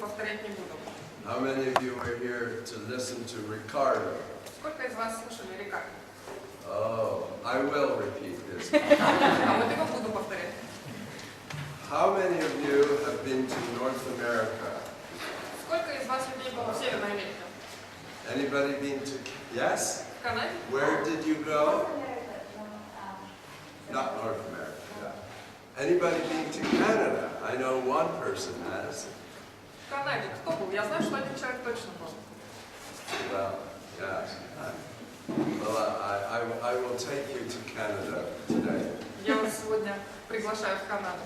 повторять не буду. How many of you are here to listen to Ricardo? Сколько из вас слушали Рикардо? Oh, I will repeat this. А вот его буду повторять. How many of you have been to North America? Сколько из вас людей было в Северной Америке? Anybody been to? Yes? В Канаде? Where did you go? Not North America. Yeah. Anybody been to Canada? I know one person has. В Канаде. Кто был? Я знаю, что один человек точно был. Well, yes. Well, I will take you to Canada today. Я вас сегодня приглашаю в Канаду.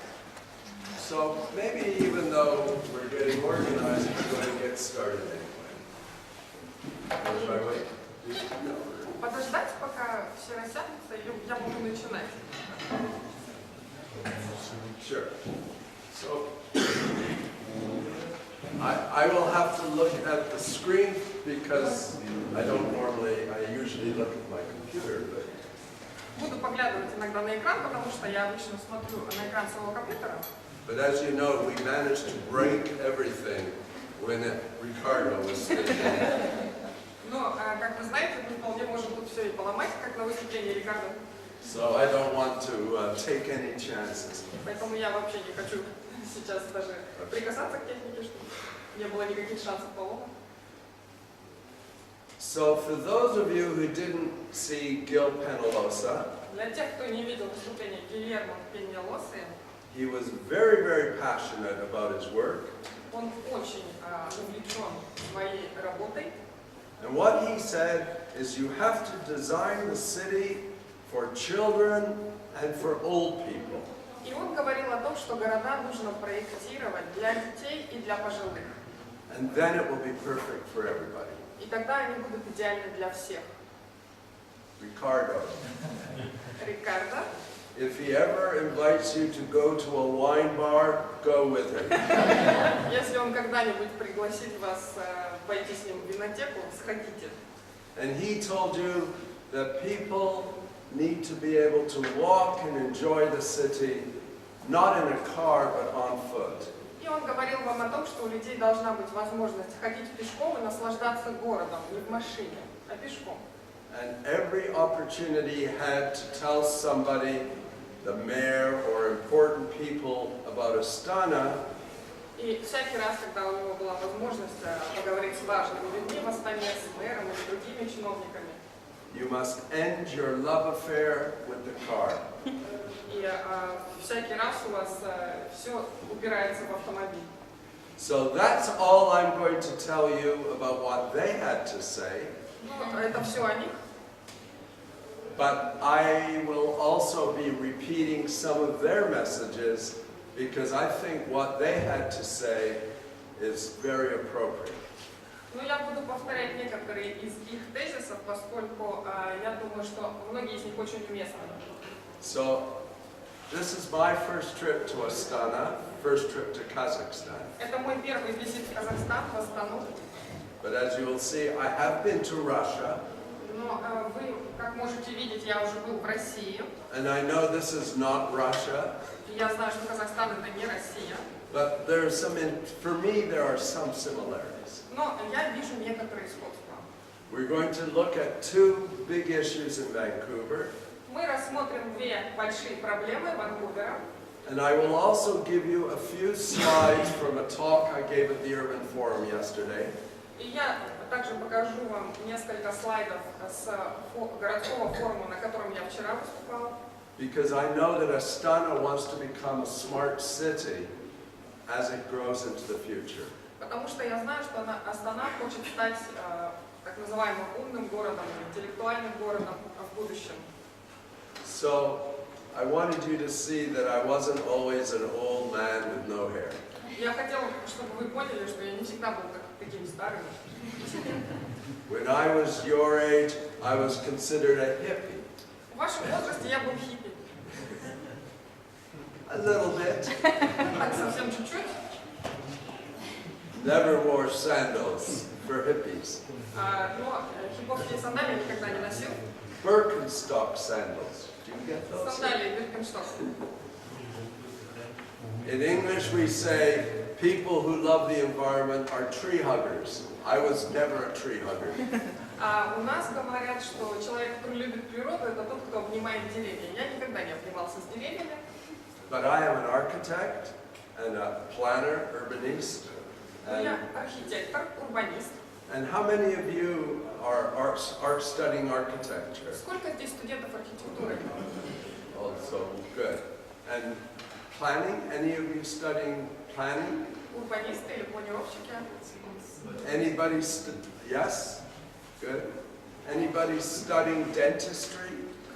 So maybe even though we're getting organized, we're going to get started anyway. Should I wait? No. Подождать, пока все рассядутся, или я буду начинать? Sure. So I will have to look at the screen because I usually look at my computer. Буду поглядывать иногда на экран, потому что я обычно смотрю на экран своего компьютера. But as you know, we managed to break everything when Ricardo was speaking. Но, как вы знаете, мы вполне можем тут все и поломать, как на выступлении Рикардо. So I don't want to take any chances. Поэтому я вообще не хочу сейчас даже прикасаться к технике, чтобы не было никаких шансов поломать. So for those of you who didn't see Gil Penalosa, Для тех, кто не видел выступление Геллера Пенелосы, he was very, very passionate about his work. он очень увлечен своей работой. And what he said is you have to design the city for children and for old people. И он говорил о том, что города нужно проектировать для детей и для пожилых. And then it will be perfect for everybody. И тогда они будут идеальны для всех. Ricardo, Рикардо, if he ever invites you to go to a wine bar, go with him. если он когда-нибудь пригласит вас пойти с ним в винотеку, сходите. And he told you that people need to be able to walk and enjoy the city, not in a car, but on foot. И он говорил вам о том, что у людей должна быть возможность ходить пешком и наслаждаться городом, не в машине, а пешком. And every opportunity had to tell somebody, the mayor or important people, about Astana. И всякий раз, когда у него была возможность поговорить с важными людьми в Астане, с мэром или другими чиновниками, You must end your love affair with the car. и всякий раз у вас все упирается в автомобиль. So that's all I'm going to tell you about what they had to say. Ну, это все о них. But I will also be repeating some of their messages because I think what they had to say is very appropriate. Ну, я буду повторять некоторые из их тезисов, поскольку я думаю, что многие из них очень уместны. So, this is my first trip to Astana, first trip to Kazakhstan. Это мой первый визит в Казахстан, в Астану. But as you will see, I have been to Russia. Но вы, как можете видеть, я уже был в России. And I know this is not Russia. Я знаю, что Казахстан это не Россия. But there are for me, there are some similarities. Но я вижу некоторые сходства. We're going to look at two big issues in Vancouver. Мы рассмотрим две большие проблемы Ванкувера. And I will also give you a few slides from a talk I gave at the Urban Forum yesterday. И я также покажу вам несколько слайдов с городского форума, на котором я вчера выступала. Because I know that Astana wants to become a smart city as it grows into the future. Потому что я знаю, что Астана хочет стать так называемым умным городом, интеллектуальным городом в будущем. So I wanted you to see that I wasn't always an old man with no hair. Я хотела, чтобы вы поняли, что я не всегда был таким старым. When I was your age, I was considered a hippie. В вашем возрасте я был хиппи. A little bit. Так, совсем чуть-чуть. Never wore sandals for hippies. Но хиповские сандалии никогда не носил. Birkenstock sandals. Do you get those? Сандалии Биркеншток. In English we say people who love the environment are tree huggers. I was never a tree hugger. А у нас говорят, что человек, который любит природу, это тот, кто обнимает деревья. Я никогда не обнимался с деревьями. But I am an architect and a planner, urbanist. Я архитектор, урбанист. And how many of you are studying architecture? Сколько здесь студентов архитектуры? Also, good. And planning? Any of you studying planning? Урбанисты или планировщики? Anybody? Yes? Good. Anybody studying dentistry?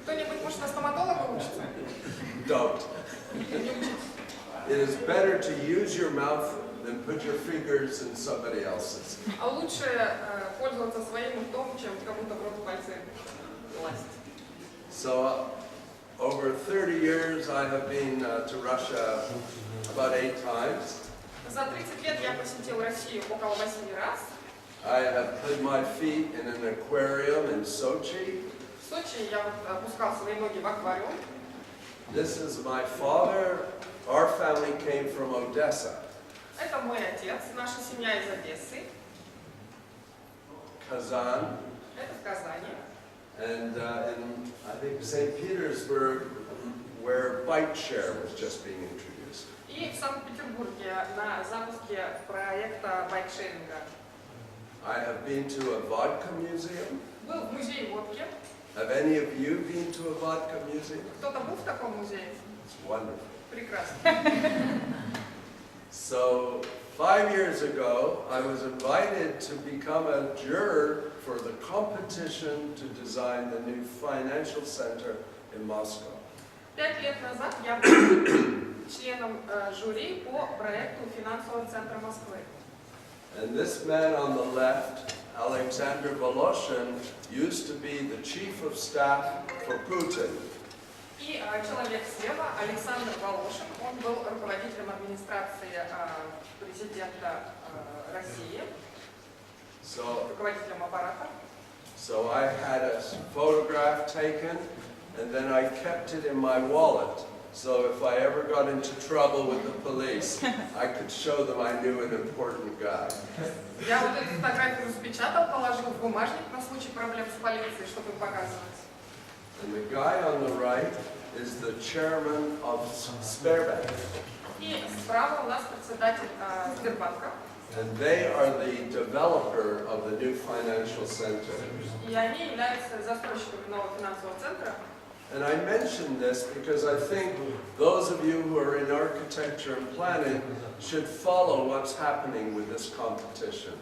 Кто-нибудь, может, на стоматолога учится? Don't. Не учится. It is better to use your mouth than put your fingers in somebody else's. А лучше пользоваться своим ртом, чем кому-то в рот пальцы класть. So, over 30 years, I have been to Russia about 8 times. За 30 лет я посетил Россию около 8 раз. I have put my feet in an aquarium in Sochi. В Сочи я опускал свои ноги в аквариум. This is my father. Our family came from Odessa. Это мой отец, наша семья из Одессы. Kazan. Это в Казани. And in, I think, St. Petersburg, where bike share was just being introduced. И в Санкт-Петербурге на запуске проекта байкшеринга. I have been to a vodka museum. Был в музее водки. Have any of you been to a vodka museum? Кто-то был в таком музее? It's wonderful. Прекрасно. So, 5 years ago, I was invited to become a juror for the competition to design the new financial center in Moscow. 5 лет назад я был членом жюри по проекту финансового центра Москвы. And this man on the left, Alexander Voloshin, used to be the chief of staff for Putin. И человек слева, Александр Волошин, он был руководителем администрации президента России, руководителем аппарата. So I had a photograph taken, and then I kept it in my wallet. So if I ever got into trouble with the police, I could show them I knew an important guy. Я вот эту фотографию распечатал, положил в бумажник на случай проблем с полицией, чтобы им показывать. And the guy on the right is the chairman of Sberbank. И справа у нас председатель Сбербанка. And they are the developer of the new financial center. И они являются застройщиками нового финансового центра. And I mention this because I think those of you who are in architecture and planning should follow what's happening with this competition.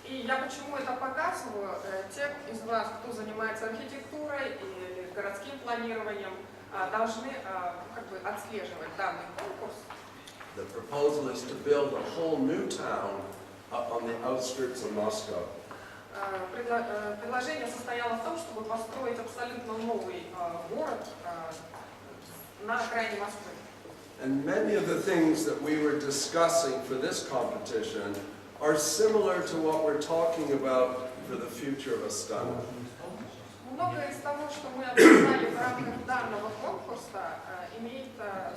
И я почему это показываю? Те из вас, кто занимается архитектурой или городским планированием, должны как бы отслеживать данный конкурс. The proposal is to build a whole new town on the outskirts of Moscow. Предложение состояло в том, чтобы построить абсолютно новый город на окраине Москвы. And many of the things that we were discussing for this competition are similar to what we're talking about for the future of Astana. Многое из того, что мы обсуждали в рамках данного конкурса, имеет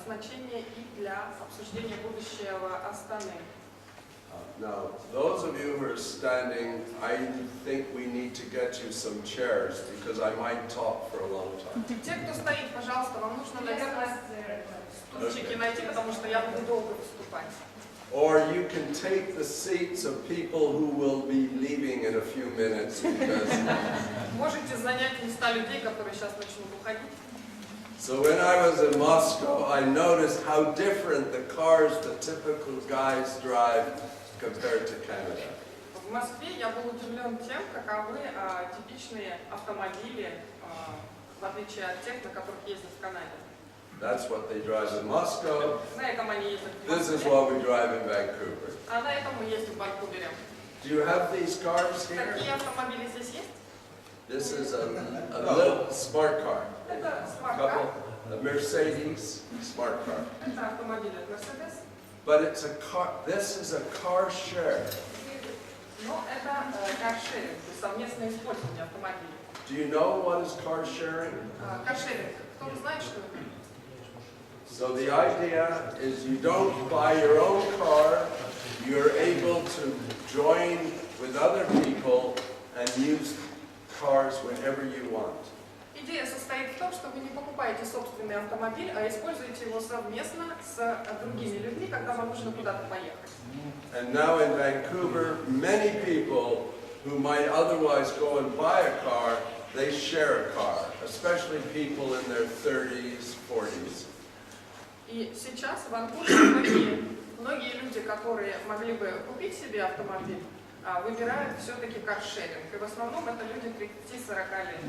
значение и для обсуждения будущего Астаны. Now, those of you who are standing, I think we need to get you some chairs because I might talk for a long time. Те, кто стоит, пожалуйста, вам нужно, наверное, стульчики найти, потому что я буду долго выступать. Or you can take the seats of people who will be leaving in a few minutes because... Можете занять места людей, которые сейчас начнут уходить. So when I was in Moscow, I noticed how different the cars the typical guys drive compared to Canada. В Москве я был удивлен тем, каковы типичные автомобили, в отличие от тех, на которых ездят в Канаде. That's what they drive in Moscow. На этом они ездят в This is Москве, what we drive in Vancouver. а на этом мы ездим в Ванкувере. Do you have these cars here? Какие автомобили здесь есть? This is a little smart car. Это A смарт-кар, couple, a Mercedes smart car. это автомобиль от Mercedes, But it's a car, this is a car share. но это каршеринг, то есть совместное использование автомобилей. Do you know what is car sharing? Каршеринг, кто знает, что это? So the idea is you don't buy your own car, you're able to join with other people and use cars whenever you want. Идея состоит в том, что вы не покупаете собственный автомобиль, а используете его совместно с другими людьми, когда вам нужно куда-то поехать. And now in Vancouver, many people who might otherwise go and buy a car, they share a car, especially people in their 30s, 40s. И сейчас в Ванкувере многие люди, которые могли бы купить себе автомобиль, выбирают все-таки каршеринг. И в основном это люди 30-40 лет.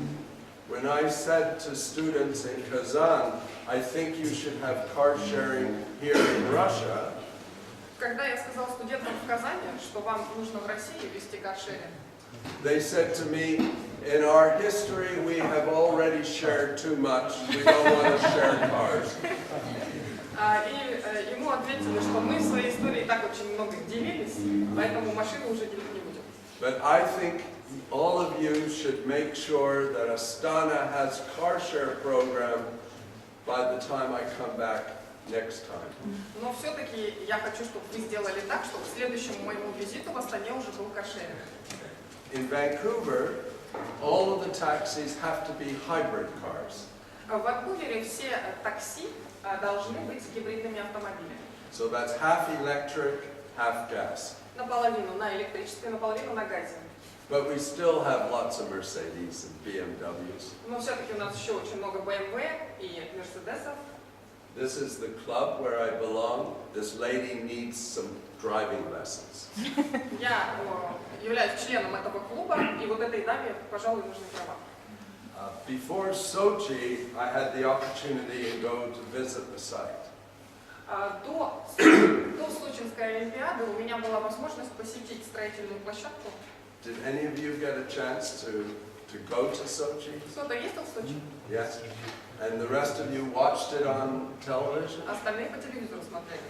When I said to students in Kazan, I think you should have car sharing here in Russia, Когда я сказал студентам в Казани, что вам нужно в России вести каршеринг, they said to me, in our history we have already shared too much, we don't want to share cars. И ему ответили, что мы в своей истории так очень много делились, поэтому машину уже делить не будем. But I think all of you should make sure that Astana has car share program by the time I come back next time. Но все-таки я хочу, чтобы вы сделали так, чтобы к следующему моему визиту в Астане уже был каршеринг. In Vancouver, all of the taxis have to be hybrid cars. В Ванкувере все такси должны быть гибридными автомобилями. So that's half electric, half gas. Наполовину на электричестве, наполовину на газе. But we still have lots of Mercedes and BMWs. Но все-таки у нас еще очень много BMW и Мерседесов. This is the club where I belong. This lady needs some driving lessons. Я являюсь членом этого клуба, и вот этой даме, пожалуй, нужны права. Before Sochi, I had the opportunity to go to visit the site. До Сочинской Олимпиады у меня была возможность посетить строительную площадку. Did any of you get a chance to go to Sochi? Кто-то ездил в Сочи? Yes. And the rest of you watched it on television? Остальные по телевизору смотрели.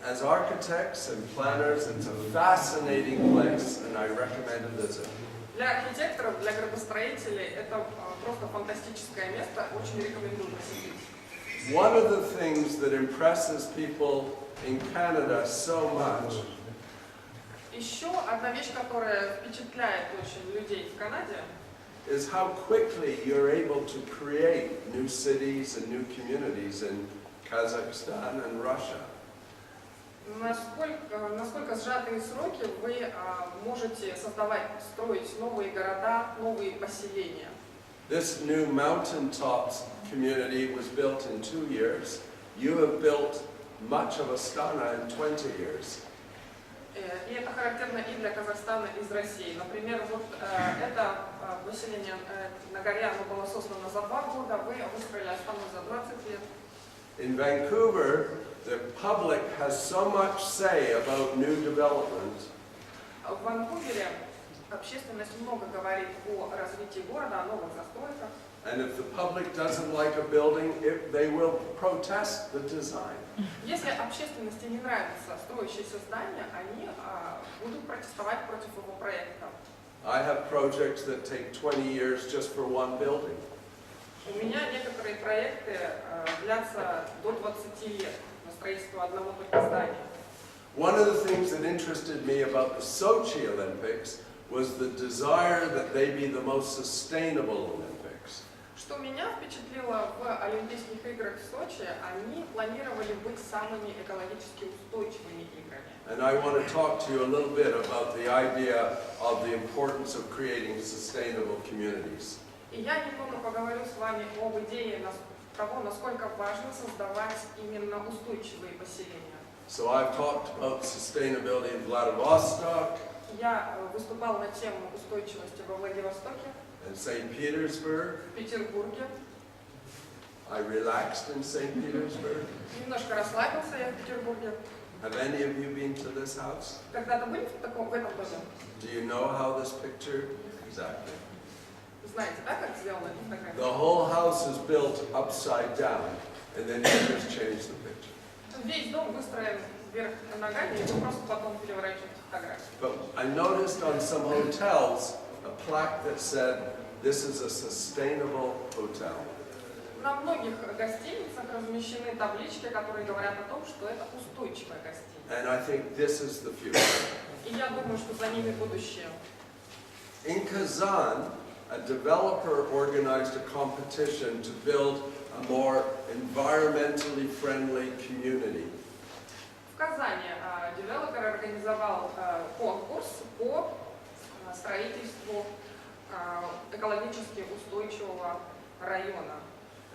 As architects and planners, it's a fascinating place, and I recommend a visit. Для архитекторов, для градостроителей это просто фантастическое место, очень рекомендую посетить. One of the things that impresses people in Canada so much Еще одна вещь, которая впечатляет очень людей в Канаде, is how quickly you're able to create new cities and new communities in Kazakhstan and Russia. насколько сжатые сроки вы можете создавать, строить новые города, новые поселения. This new mountaintops community was built in 2 years. You have built much of Astana in 20 years. И это характерно и для Казахстана, и из России. Например, вот это поселение на горе, оно было создано за 2 года, вы выстроили Астану за 20 лет. In Vancouver, the public has so much say about new development. В Ванкувере общественность много говорит о развитии города, о новых застройках. And if the public doesn't like a building, they will protest the design. Если общественности не нравится строящееся здание, они будут протестовать против его проекта. I have projects that take 20 years just for one building. У меня некоторые проекты длятся до 20 лет на строительство одного только здания. One of the things that interested me about the Sochi Olympics was the desire that they be the most sustainable Olympics. Что меня впечатлило в Олимпийских играх в Сочи, они планировали быть самыми экологически устойчивыми играми. And I want to talk to you a little bit about the idea of the importance of creating sustainable communities. И я немного поговорю с вами об идее того, насколько важно создавать именно устойчивые поселения. So I've talked about sustainability in Vladivostok. Я выступал на тему устойчивости во Владивостоке, In St. Petersburg. в Петербурге. I relaxed in St. Petersburg. Немножко расслабился я в Петербурге. Have any of you been to this house? Когда-то были в этом доме? Do you know how this picture? Exactly. Знаете, да, как сделана эта фотография? The whole house is built upside down, and then you just change the picture. Весь дом выстроен вверх ногами, и вы просто потом переворачиваете фотографию. But I noticed on some hotels a plaque that said, "This is a sustainable hotel." На многих гостиницах размещены таблички, которые говорят о том, что это устойчивая гостиница. And I think this is the future. И я думаю, что за ними будущее. In Kazan, a developer organized a competition to build a more environmentally friendly community. В Казани девелопер организовал конкурс по строительству экологически устойчивого района.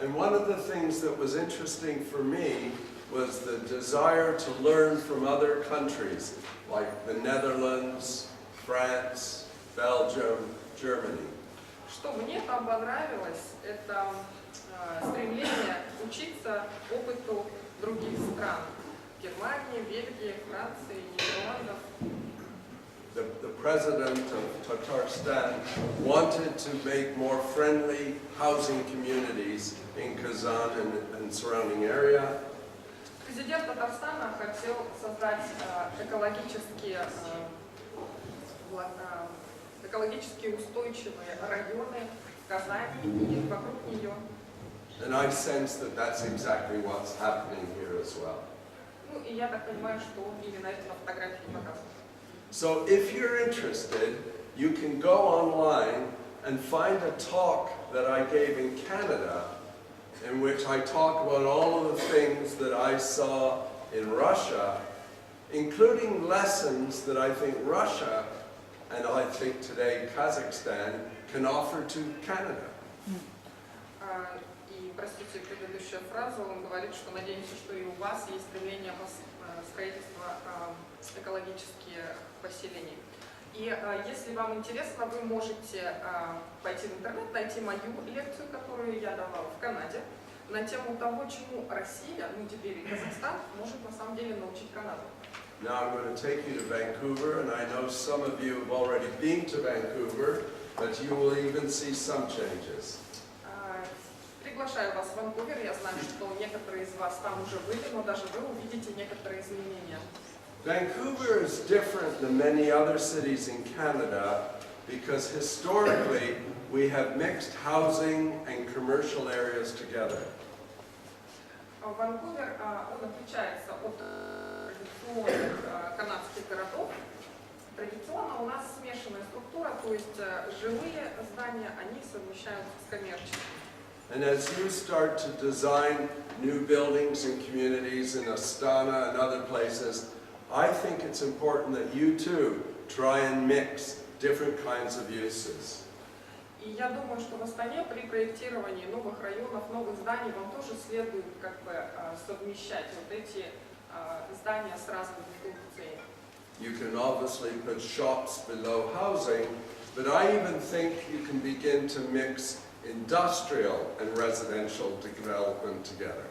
And one of the things that was interesting for me was the desire to learn from other countries, like the Netherlands, France, Belgium, Germany. Что мне там понравилось, это стремление учиться опыту других стран. Германии, Бельгии, Франции, Нидерландов. The president of Tatarstan wanted to make more friendly housing communities in Kazan and surrounding area. Президент Татарстана хотел создать экологически устойчивые районы в Казани и вокруг нее. And I sense that that's exactly what's happening here as well. Ну и я так понимаю, что именно это на фотографии показано. So if you're interested, you can go online and find a talk that I gave in Canada in which I talk about all of the things that I saw in Russia, including lessons that I think Russia and I think today Kazakhstan can offer to Canada. И, простите, предыдущая фраза, он говорит, что надеемся, что и у вас есть стремление строительства экологических поселений. И если вам интересно, вы можете пойти в интернет, найти мою лекцию, которую я давала в Канаде, на тему того, чему Россия, ну теперь и Казахстан, может на самом деле научить Канаду. Now I'm going to take you to Vancouver, and I know some of you have already been to Vancouver, but you will even see some changes. Приглашаю вас в Ванкувер, я знаю, что некоторые из вас там уже были, но даже вы увидите некоторые изменения. Vancouver is different than many other cities in Canada because historically we have mixed housing and commercial areas together. Ванкувер, он отличается от традиционных канадских городов. Традиционно у нас смешанная структура, то есть жилые здания, они совмещаются с коммерческими. And as you start to design new buildings and communities in Astana and other places, I think it's important that you too try and mix different kinds of uses. И я думаю, что в Астане при проектировании новых районов, новых зданий вам тоже следует как бы совмещать вот эти здания с разными функциями. You can obviously put shops below housing, but I even think you can begin to mix industrial and residential development together.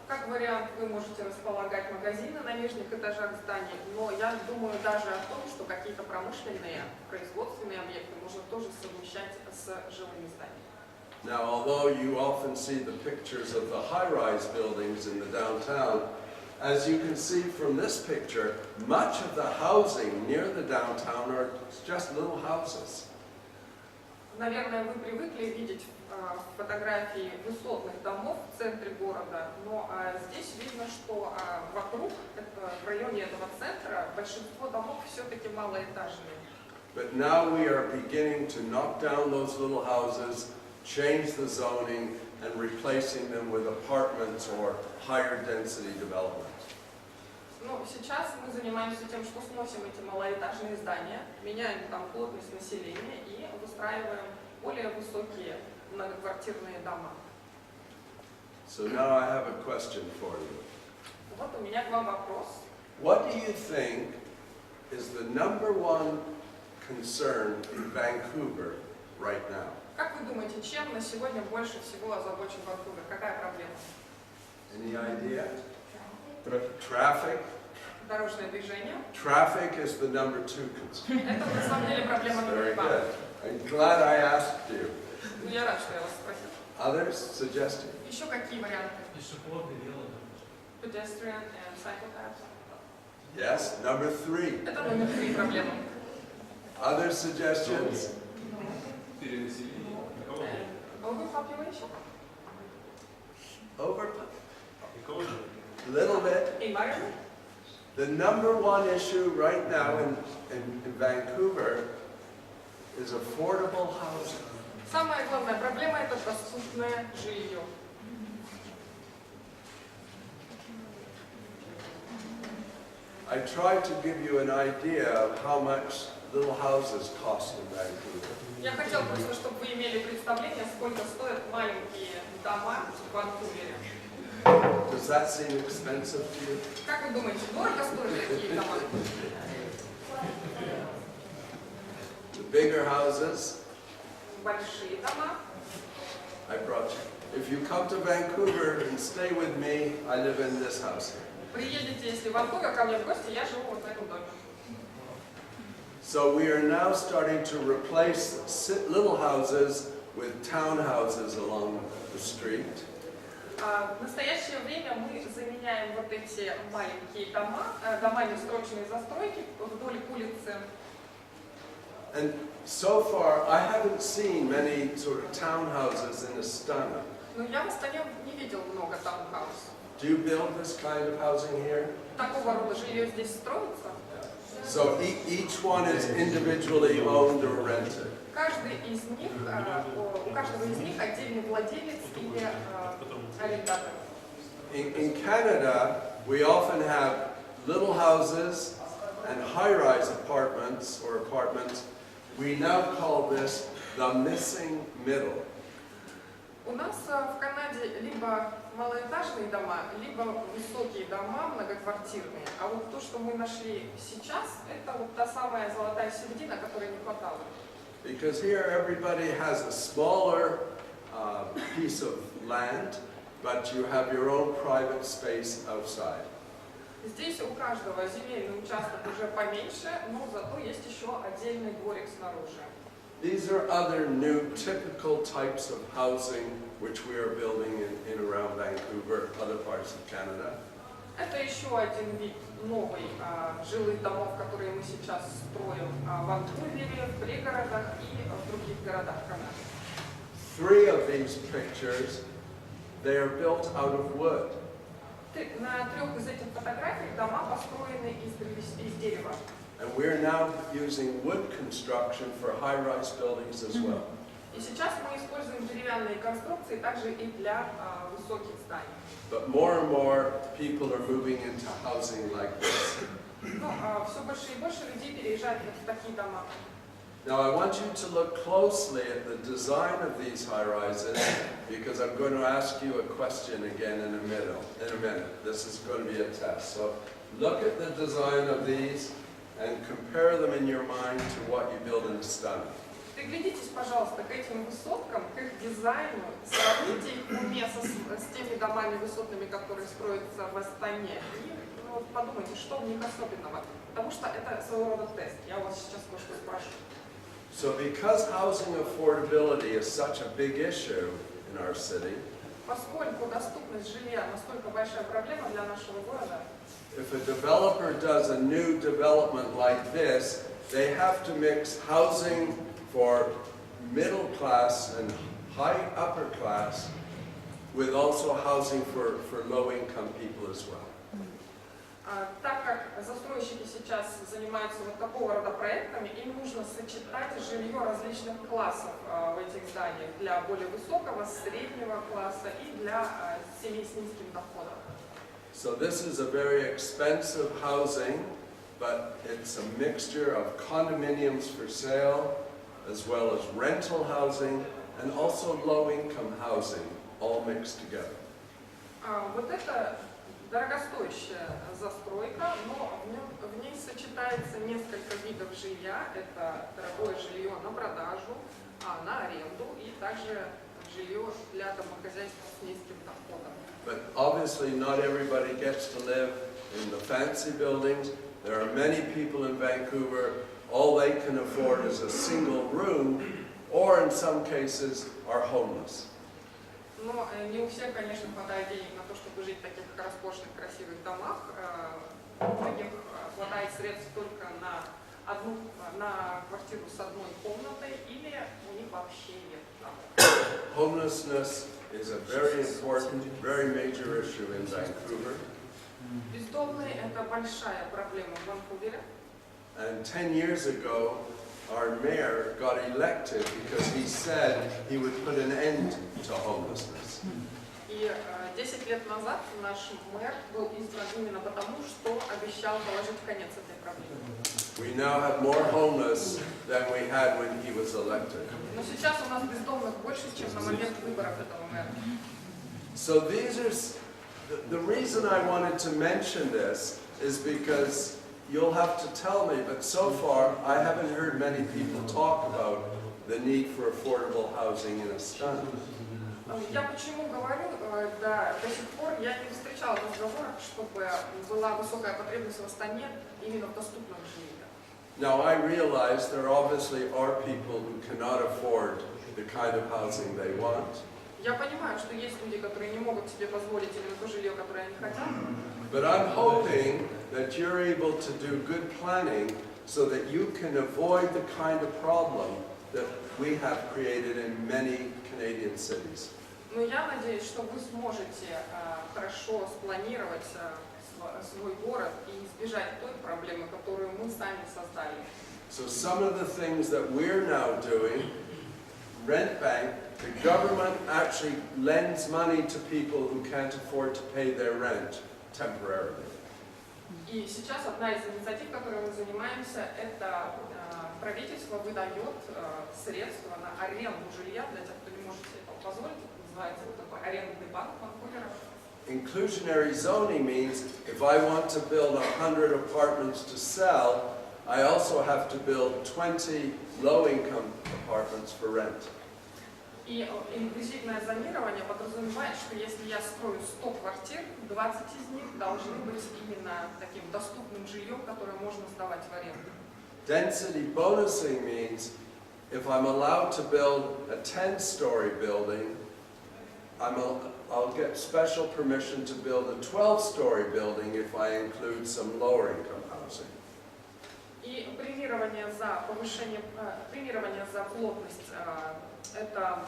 Как вариант, вы можете располагать магазины на нижних этажах зданий, но я думаю даже о том, что какие-то промышленные, производственные объекты можно тоже совмещать с жилыми зданиями. Now, although you often see the pictures of the high-rise buildings in the downtown, as you can see from this picture, much of the housing near the downtown are just little houses. Наверное, вы привыкли видеть фотографии высотных домов в центре города, но здесь видно, что вокруг, в районе этого центра, большинство домов все-таки малоэтажные. But now we are beginning to knock down those little houses, change the zoning, and replacing them with apartments or higher density development. Но сейчас мы занимаемся тем, что сносим эти малоэтажные здания, меняем там плотность населения и выстраиваем более высокие многоквартирные дома. So now I have a question for you. Вот у меня к вам вопрос. What do you think is the #1 concern in Vancouver right now? Как вы думаете, чем на сегодня больше всего озабочен Ванкувер? Какая проблема? Any idea? Traffic? Дорожное движение. Traffic is the #2 concern. Это на самом деле проблема Very номер 2. good. I'm glad I asked you. Ну, я рад, что я вас спросил. Others suggested? Еще какие варианты? Пешеходы, велодорожки. Pedestrian and cycle paths. Yes, #3. Это номер 3 проблема. Other suggestions? Перенаселение. Overpopulation. A little bit. Environment? The number one issue right now in Vancouver is affordable housing. Самая главная проблема – это доступное жилье. I tried to give you an idea of how much little houses cost in Vancouver. Я хотела просто, чтобы вы имели представление, сколько стоят маленькие дома в Ванкувере. Does that seem expensive to you? Как вы думаете, дорого стоят такие дома? The bigger houses, Большие дома. I brought you. If you come to Vancouver and stay with me, I live in this house here. Приедете, если в Ванкувер, ко мне в гости, я живу вот в этом доме. So we are now starting to replace little houses with townhouses along the street. В настоящее время мы заменяем вот эти маленькие дома домами срочной застройки вдоль улицы. And so far, I haven't seen many sort of townhouses in Astana. Но я в Астане не видел много таунхаус. Do you build this kind of housing here? Такого рода жилье здесь строится. So each one is individually owned or rented. Каждый из них, у каждого из них отдельный владелец или арендатор. In Canada, we often have little houses and high-rise apartments or apartments. We now call this the missing middle. У нас в Канаде либо малоэтажные дома, либо высокие дома, многоквартирные. А вот то, что мы нашли сейчас, это вот та самая золотая середина, которой не хватало. Because here everybody has a smaller piece of land, but you have your own private space outside. Здесь у каждого земельный участок уже поменьше, но зато есть еще отдельный дворик снаружи. These are other new typical types of housing which we are building in around Vancouver, other parts of Canada. Это еще один вид новый жилых домов, которые мы сейчас строим в Ванкувере, в пригородах и в других городах Канады. 3 of these pictures, they are built out of wood. На 3 из этих фотографий дома построены из дерева. And we're now using wood construction for high-rise buildings as well. И сейчас мы используем деревянные конструкции также и для высоких зданий. But more and more people are moving into housing like this. Но все больше и больше людей переезжают в такие дома. Now I want you to look closely at the design of these high-rises because I'm going to ask you a question again in a minute. This is going to be a test. So look at the design of these and compare them in your mind to what you build in Астана. Приглядитесь, пожалуйста, к этим высоткам, к их дизайну, сравните их в уме с теми домами высотными, которые строятся в Астане. И подумайте, что в них особенного. Потому что это своего рода тест. Я у вас сейчас кое-что спрошу. So because housing affordability is such a big issue in our city, Поскольку доступность жилья настолько большая проблема для нашего города, if a developer does a new development like this, they have to mix housing for middle class and high upper class with also housing for low-income people as well. Так как застройщики сейчас занимаются вот такого рода проектами, им нужно сочетать жилье различных классов в этих зданиях для более высокого, среднего класса и для семей с низким доходом. So this is a very expensive housing, but it's a mixture of condominiums for sale, as well as rental housing, and also low-income housing, all mixed together. Вот это дорогостоящая застройка, но в ней сочетается несколько видов жилья. Это дорогое жилье на продажу, на аренду и также жилье для домохозяйств с низким доходом. But obviously not everybody gets to live in the fancy buildings. There are many people in Vancouver, all they can afford is a single room, or in some cases are homeless. Но не у всех, конечно, хватает денег на то, чтобы жить в таких роскошных, красивых домах. У многих хватает средств только на квартиру с одной комнатой, или у них вообще нет. Homelessness is a very important, very major issue in Vancouver. Бездомные – это большая проблема в Ванкувере. And 10 years ago, our mayor got elected because he said he would put an end to homelessness. И 10 лет назад наш мэр был избран именно потому, что обещал положить конец этой проблеме. We now have more homeless than we had when he was elected. Но сейчас у нас бездомных больше, чем на момент выборов этого мэра. So these are, the reason I wanted to mention this is because you'll have to tell me, but so far I haven't heard many people talk about the need for affordable housing in Astana. Я почему говорю, да, до сих пор я не встречала разговоров, чтобы была высокая потребность в Астане именно в доступном жилье. Now I realize there obviously are people who cannot afford the kind of housing they want. Я понимаю, что есть люди, которые не могут себе позволить именно то жилье, которое они хотят. But I'm hoping that you're able to do good planning so that you can avoid the kind of problem that we have created in many Canadian cities. Но я надеюсь, что вы сможете хорошо спланировать свой город и избежать той проблемы, которую мы сами создали. So some of the things that we're now doing, rent bank, the government actually lends money to people who can't afford to pay their rent temporarily. И сейчас одна из инициатив, которой мы занимаемся, это правительство выдает средства на аренду жилья для тех, кто не может себе этого позволить. Называется такой арендный банк Ванкувера. Inclusionary zoning means if I want to build 100 apartments to sell, I also have to build 20 low-income apartments for rent. И инклюзивное зонирование подразумевает, что если я строю 100 квартир, 20 из них должны быть именно таким доступным жильем, которое можно сдавать в аренду. Density bonusing means if I'm allowed to build a 10-story building, I'll get special permission to build a 12-story building if I include some lower-income housing. И премирование за повышение, премирование за плотность – это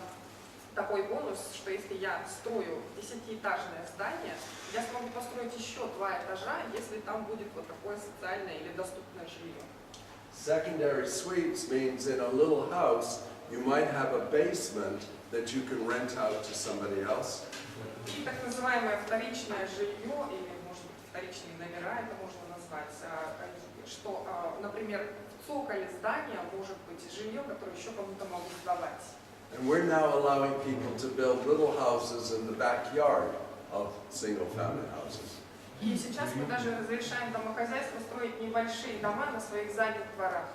такой бонус, что если я строю 10-этажное здание, я смогу построить еще 2 этажа, если там будет вот такое социальное или доступное жилье. Secondary suites means in a little house you might have a basement that you can rent out to somebody else. И так называемое вторичное жилье, или, может быть, вторичные номера, это можно назвать, что, например, в цоколе здания может быть жилье, которое еще кому-то могут сдавать. And we're now allowing people to build little houses in the backyard of single-family houses. И сейчас мы даже разрешаем домохозяйству строить небольшие дома на своих задних дворах.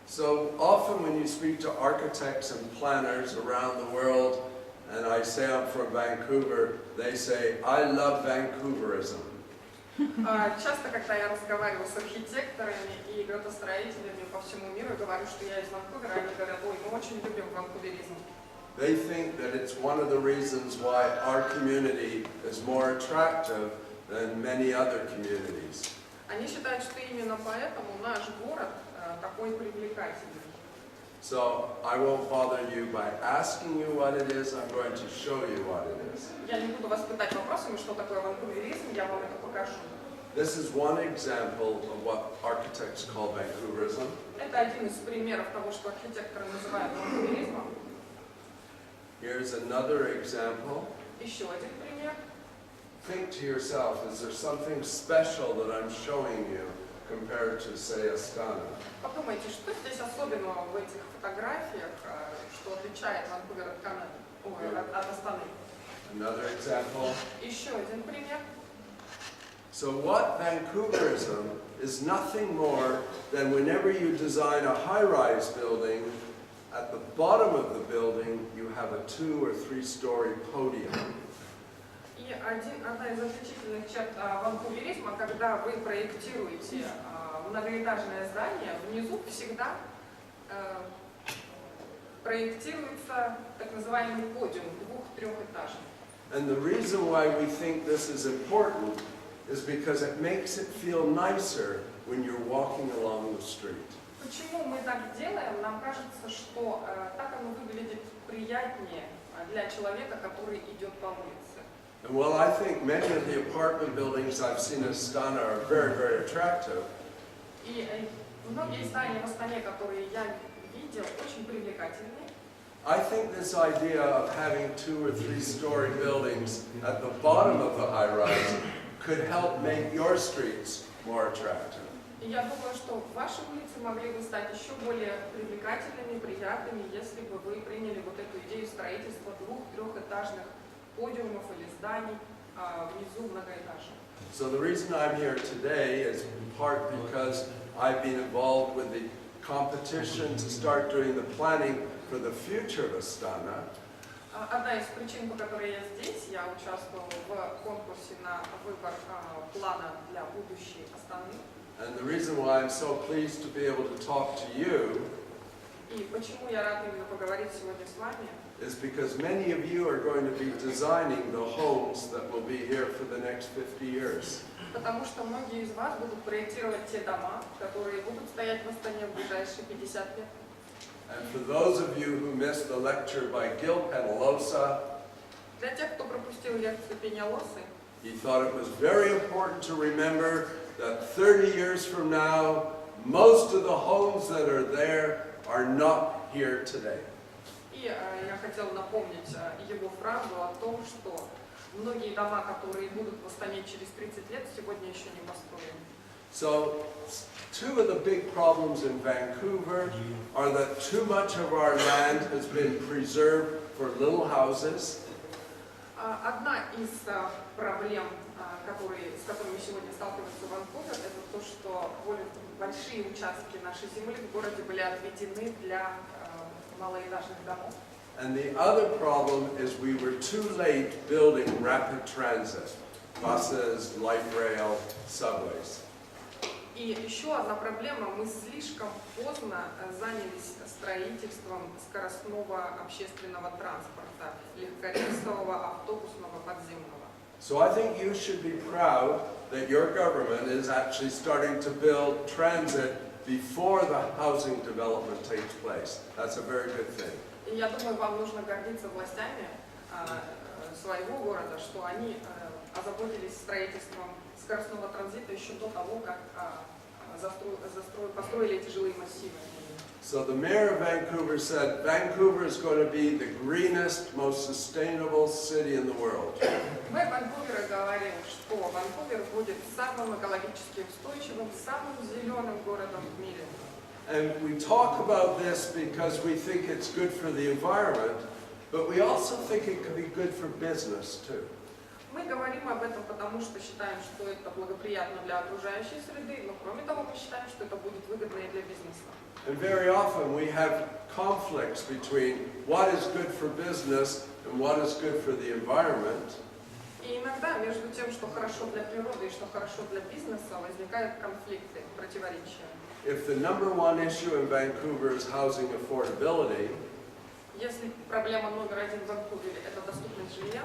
So often when you speak to architects and planners around the world, and I say I'm from Vancouver, they say, I love Vancouverism. Часто, когда я разговариваю с архитекторами и градостроителями по всему миру, говорю, что я из Ванкувера, они говорят, ой, мы очень любим ванкуверизм. They think that it's one of the reasons why our community is more attractive than many other communities. Они считают, что именно поэтому наш город такой привлекательный. So I won't bother you by asking you what it is, I'm going to show you what it is. Я не буду вас пытать вопросами, что такое ванкуверизм, я вам это покажу. This is one example of what architects call Vancouverism. Это один из примеров того, что архитекторы называют ванкуверизмом. Here's another example. Еще один пример. Think to yourself, is there something special that I'm showing you compared to, say, Astana? Подумайте, что здесь особенного в этих фотографиях, что отличает Ванкувер от Канады, от Астаны? Another example. Еще один пример. So what Vancouverism is nothing more than whenever you design a high-rise building, at the bottom of the building you have a 2- or 3-story podium. И одна из отличительных черт ванкуверизма, когда вы проектируете многоэтажное здание, внизу всегда проектируется так называемый подиум 2-3-этажный. And the reason why we think this is important is because it makes it feel nicer when you're walking along the street. Почему мы так делаем? Нам кажется, что так оно выглядит приятнее для человека, который идет по улице. And while I think many of the apartment buildings I've seen in Astana are very, very attractive, И многие здания в Астане, которые я видел, очень привлекательные. I think this idea of having 2- or 3-story buildings at the bottom of the high-rise could help make your streets more attractive. И я думаю, что ваши улицы могли бы стать еще более привлекательными, приятными, если бы вы приняли вот эту идею строительства 2-3-этажных подиумов или зданий внизу многоэтажных. So the reason I'm here today is in part because I've been involved with the competition to start doing the planning for the future of Astana. Одна из причин, по которой я здесь, я участвовала в конкурсе на выбор плана для будущей Астаны. And the reason why I'm so pleased to be able to talk to you И почему я рада именно поговорить сегодня с вами, is because many of you are going to be designing the homes that will be here for the next 50 years. потому что многие из вас будут проектировать те дома, которые будут стоять в Астане в ближайшие 50 лет. And for those of you who missed the lecture by Gil, Для тех, кто пропустил лекцию Пенелосы, he thought it was very important to remember that 30 years from now, most of the homes that are there are not here today. и я хотела напомнить его фразу о том, что многие дома, которые будут в Астане через 30 лет, сегодня еще не построены. So, two of the big problems in Vancouver are that too much of our land has been preserved for little houses. Одна из проблем, с которыми сегодня сталкивается Ванкувер, это то, что более большие участки нашей земли в городе были отведены для малоэтажных домов. And the other problem is we were too late building rapid transit, buses, light rail, subways. И еще одна проблема, мы слишком поздно занялись строительством скоростного общественного транспорта, легкорейсового, автобусного, подземного. So I think you should be proud that your government is actually starting to build transit before the housing development takes place. That's a very good thing. И я думаю, вам нужно гордиться властями своего города, что они озаботились строительством скоростного транзита еще до того, как построили эти жилые массивы. So the mayor of Vancouver said, Vancouver is going to be the greenest, most sustainable city in the world. Мэр Ванкувера говорил, что Ванкувер будет самым экологически устойчивым, самым зеленым городом в мире. And we talk about this because we think it's good for the environment, but we also think it could be good for business too. Мы говорим об этом, потому что считаем, что это благоприятно для окружающей среды, но кроме того мы считаем, что это будет выгодно и для бизнеса. And very often we have conflicts between what is good for business and what is good for the environment. И иногда между тем, что хорошо для природы и что хорошо для бизнеса, возникают конфликты, противоречия. If the #1 issue in Vancouver is housing affordability, Если проблема номер один в Ванкувере – это доступность жилья,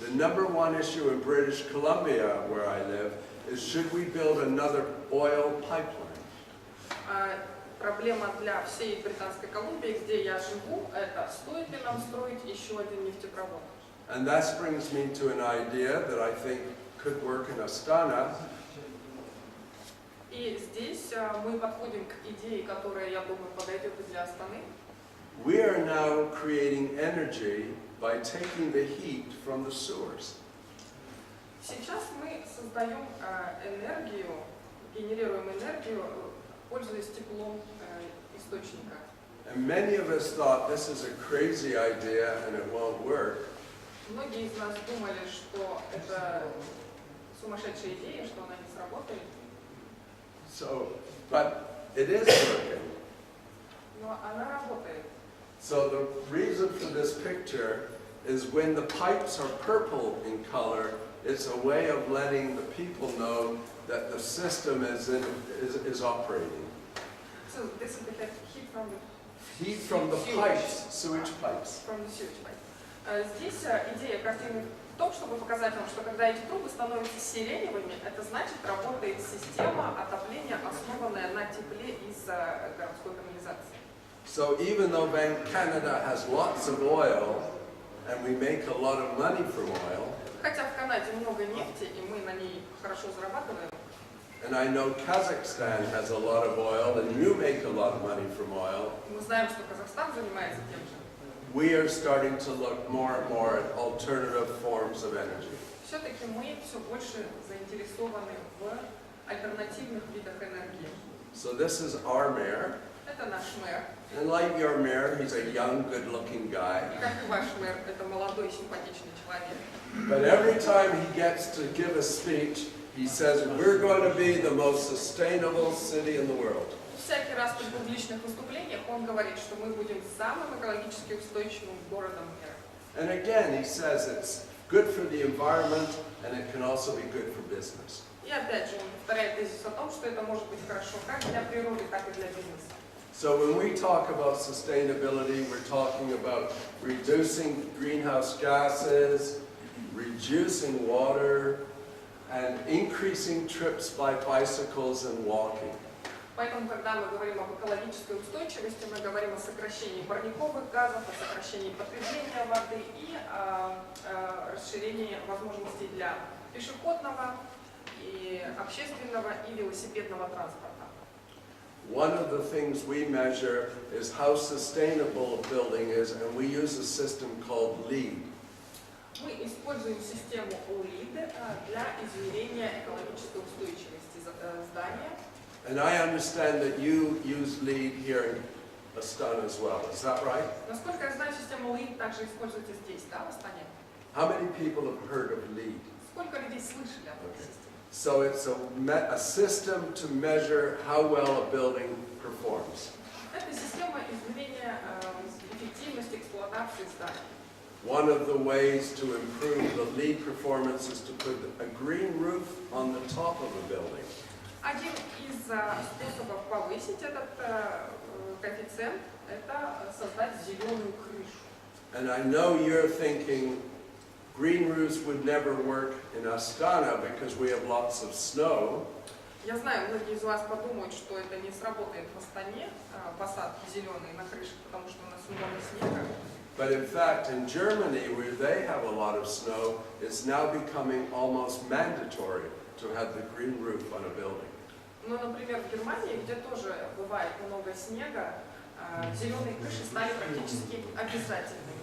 the #1 issue in British Columbia, where I live, is should we build another oil pipeline? Проблема для всей Британской Колумбии, где я живу, это стоит ли нам строить еще один нефтепровод. And that brings me to an idea that I think could work in Astana. И здесь мы подходим к идее, которая, я думаю, подойдет и для Астаны. We are now creating energy by taking the heat from the sewers. Сейчас мы создаем энергию, генерируем энергию, пользуясь теплом источника. And many of us thought this is a crazy idea and it won't work. Многие из нас думали, что это сумасшедшая идея, что она не сработает. So, but it is working. Но она работает. So the reason for this picture is when the pipes are purple in color, it's a way of letting the people know that the system is operating. So this is the heat from the Heat from the pipes, sewage pipes. From the sewage pipe. Здесь идея картины в том, чтобы показать вам, что когда эти трубы становятся сиреневыми, это значит работает система отопления, основанная на тепле из городской канализации. So even though Canada has lots of oil, and we make a lot of money from oil, Хотя в Канаде много нефти, и мы на ней хорошо зарабатываем. and I know Kazakhstan has a lot of oil, and you make a lot of money from oil, Мы знаем, что Казахстан занимается тем же. we are starting to look more and more at alternative forms of energy. Все-таки мы все больше заинтересованы в альтернативных видах энергии. So this is our mayor, Это наш мэр. and like your mayor, he's a young, good-looking guy. И как и ваш мэр, это молодой, симпатичный человек. But every time he gets to give a speech, he says, we're going to be the most sustainable city in the world. Всякий раз при публичных выступлениях он говорит, что мы будем самым экологически устойчивым городом мира. And again, he says it's good for the environment, and it can also be good for business. И опять же он повторяет тезис о том, что это может быть хорошо как для природы, так и для бизнеса. So when we talk about sustainability, we're talking about reducing greenhouse gases, reducing water, and increasing trips by bicycles and walking. Поэтому, когда мы говорим об экологической устойчивости, мы говорим о сокращении парниковых газов, о сокращении потребления воды и о расширении возможностей для пешеходного, и общественного и велосипедного транспорта. One of the things we measure is how sustainable a building is, and we use a system called LEED. Мы используем систему LEED для измерения экологической устойчивости здания. And I understand that you use LEED here in Astana as well. Is that right? Насколько я знаю, систему LEED также используется здесь, да, в Астане? How many people have heard of LEED? Сколько людей слышали об этой системе? So it's a system to measure how well a building performs. Это система измерения эффективности эксплуатации зданий. One of the ways to improve the LEED performance is to put a green roof on the top of a building. Один из способов повысить этот коэффициент – это создать зеленую крышу. And I know you're thinking green roofs would never work in Astana because we have lots of snow. Я знаю, многие из вас подумают, что это не сработает в Астане, посадки зеленые на крышах, потому что у нас много снега. But in fact, in Germany, where they have a lot of snow, it's now becoming almost mandatory to have the green roof on a building. Но, например, в Германии, где тоже бывает много снега, зеленые крыши стали практически обязательными.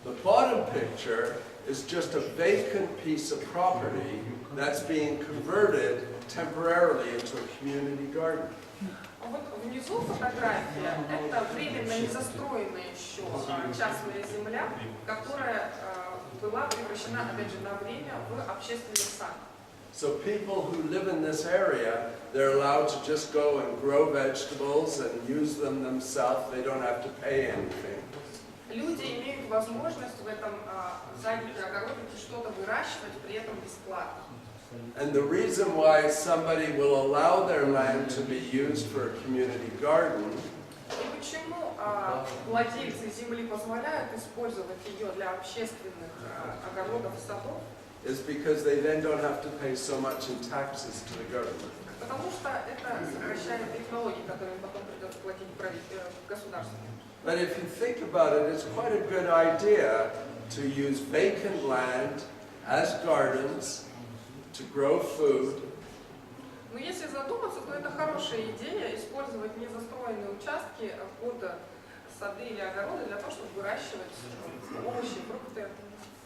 The bottom picture is just a vacant piece of property that's being converted temporarily into a community garden. Вот внизу фотография – это временно незастроенная еще частная земля, которая была превращена, опять же, на время в общественный сад. So people who live in this area, they're allowed to just go and grow vegetables and use them themselves. They don't have to pay anything. Люди имеют возможность в этом садике, огородике что-то выращивать, при этом бесплатно. And the reason why somebody will allow their land to be used for a community garden И почему владельцы земли позволяют использовать ее для общественных огородов и садов? is because they then don't have to pay so much in taxes to the government. Потому что это сокращает их налоги, которые им потом придется платить государству. But if you think about it, it's quite a good idea to use vacant land as gardens to grow food. Но если задуматься, то это хорошая идея использовать незастроенные участки под сады или огороды для того, чтобы выращивать овощи, фрукты.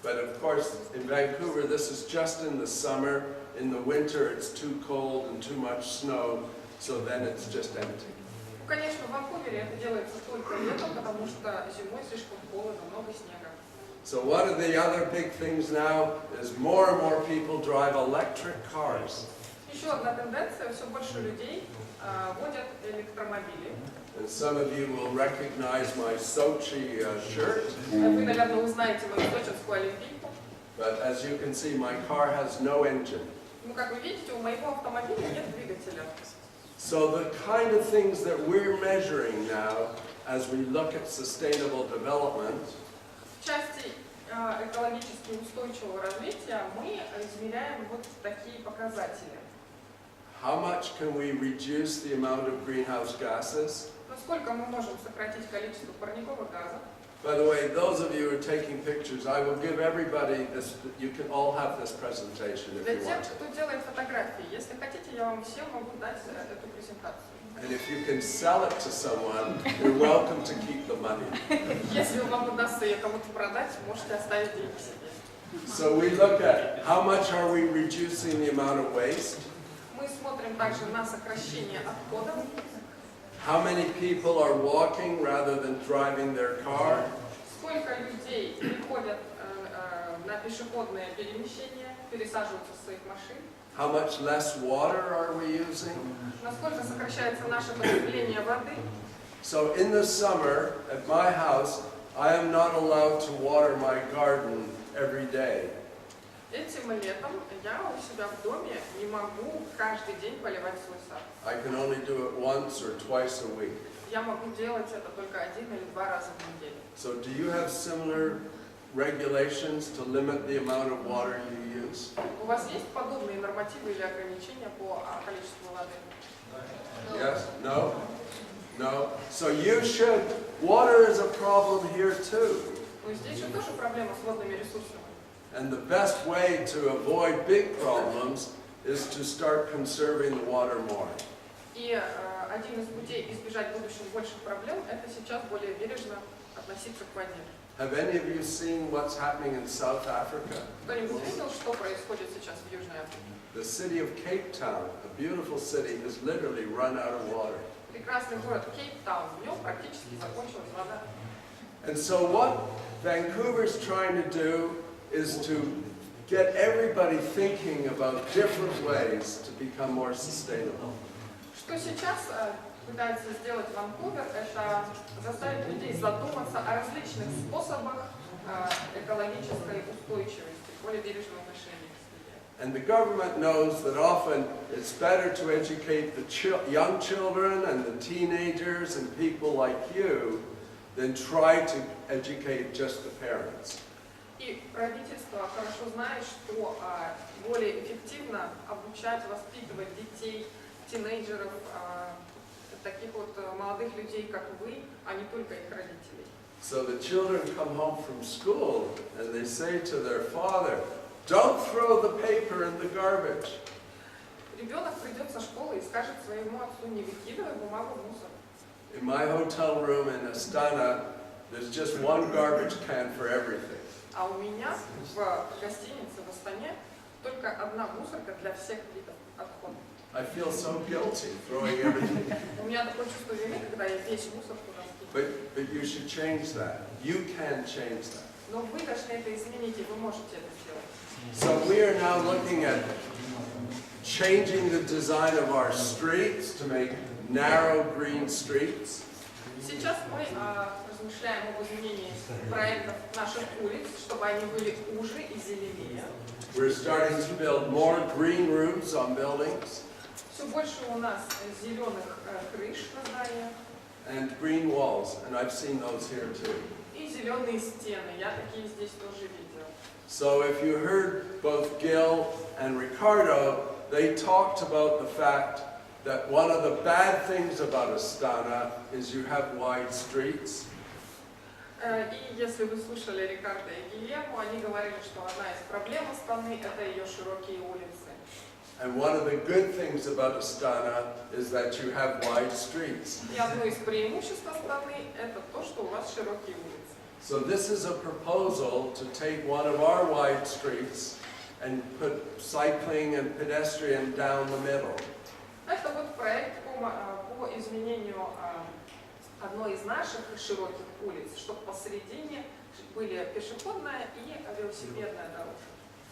But of course, in Vancouver, this is just in the summer. In the winter, it's too cold and too much snow, so then it's just empty. Конечно, в Ванкувере это делается только летом, потому что зимой слишком холодно, много снега. So one of the other big things now is more and more people drive electric cars. Еще одна тенденция, все больше людей водят электромобили. And some of you will recognize my Sochi shirt. Вы, наверное, узнаете мою сочинскую олимпийку. But as you can see, my car has no engine. Ну, как вы видите, у моего автомобиля нет двигателя. So the kind of things that we're measuring now as we look at sustainable development В части экологически устойчивого развития мы измеряем вот такие показатели. how much can we reduce the amount of greenhouse gases? Насколько мы можем сократить количество парниковых газов? By the way, those of you who are taking pictures, I will give everybody this, you can all have this presentation if Для you тех, want. кто делает фотографии, если хотите, я вам всем могу дать эту презентацию. And if you can sell it to someone, you're welcome to keep the money. Если вам удастся ее кому-то продать, можете оставить деньги себе. So we look at how much are we reducing the amount of waste? Мы смотрим также на сокращение отходов. How many people are walking rather than driving their car? Сколько людей переходят на пешеходное перемещение, пересаживаются с своих машин? How much less water are we using? Насколько сокращается наше потребление воды? So in the summer, at my house, I am not allowed to water my garden every day. Этим летом я у себя в доме не могу каждый день поливать свой сад. I can only do it once or twice a week. Я могу делать это только 1 или 2 раза в неделю. So do you have similar regulations to limit the amount of water you use? У вас есть подобные нормативы или ограничения по количеству воды? Yes? No? No? So you should. Water is a problem here too. Ну, здесь же тоже проблема с водными ресурсами. And the best way to avoid big problems is to start conserving the water more. И один из путей избежать в будущем больших проблем – это сейчас более бережно относиться к воде. Have any of you seen what's happening in South Africa? Кто-нибудь видел, что происходит сейчас в Южной Африке? The city of Cape Town, a beautiful city, has literally run out of water. Прекрасный город Кейптаун, в нем практически закончилась вода. And so what Vancouver's trying to do is to get everybody thinking about different ways to become more sustainable. Что сейчас пытается сделать Ванкувер, это заставить людей задуматься о различных способах экологической устойчивости, более бережного отношения к среде. And the government knows that often it's better to educate the young children and the teenagers and people like you than try to educate just the parents. И правительство хорошо знает, что более эффективно обучать, воспитывать детей, тинейджеров, таких вот молодых людей, как вы, а не только их родителей. So the children come home from school and they say to their father, "Don't throw the paper in the garbage." Ребенок придет со школы и скажет своему отцу: не выкидывай бумагу в мусор. In my hotel room in Astana, there's just one garbage can for everything. А у меня в гостинице в Астане только одна мусорка для всех видов отходов. I feel so guilty throwing everything. У меня такое чувство вины, когда я весь мусор туда скидываю. But you should change that. You can change that. Но вы должны это изменить, и вы можете это сделать. So we are now looking at changing the design of our streets to make narrow green streets. Сейчас мы размышляем об изменении проектов наших улиц, чтобы они были уже и зеленее. We're starting to build more green roofs on buildings Все больше у нас зеленых крыш на зданиях and green walls, and I've seen those here too. и зеленые стены. Я такие здесь тоже видела. So if you heard both Gil and Ricardo, they talked about the fact that one of the bad things about Astana is you have wide streets. И если вы слушали Рикардо и Геллеру, они говорили, что одна из проблем Астаны – это ее широкие улицы. And one of the good things about Astana is that you have wide streets. И одно из преимуществ Астаны – это то, что у вас широкие улицы. So this is a proposal to take one of our wide streets and put cycling and pedestrian down the middle. Это вот проект по изменению одной из наших широких улиц, чтобы посередине были пешеходная и велосипедная дорожка.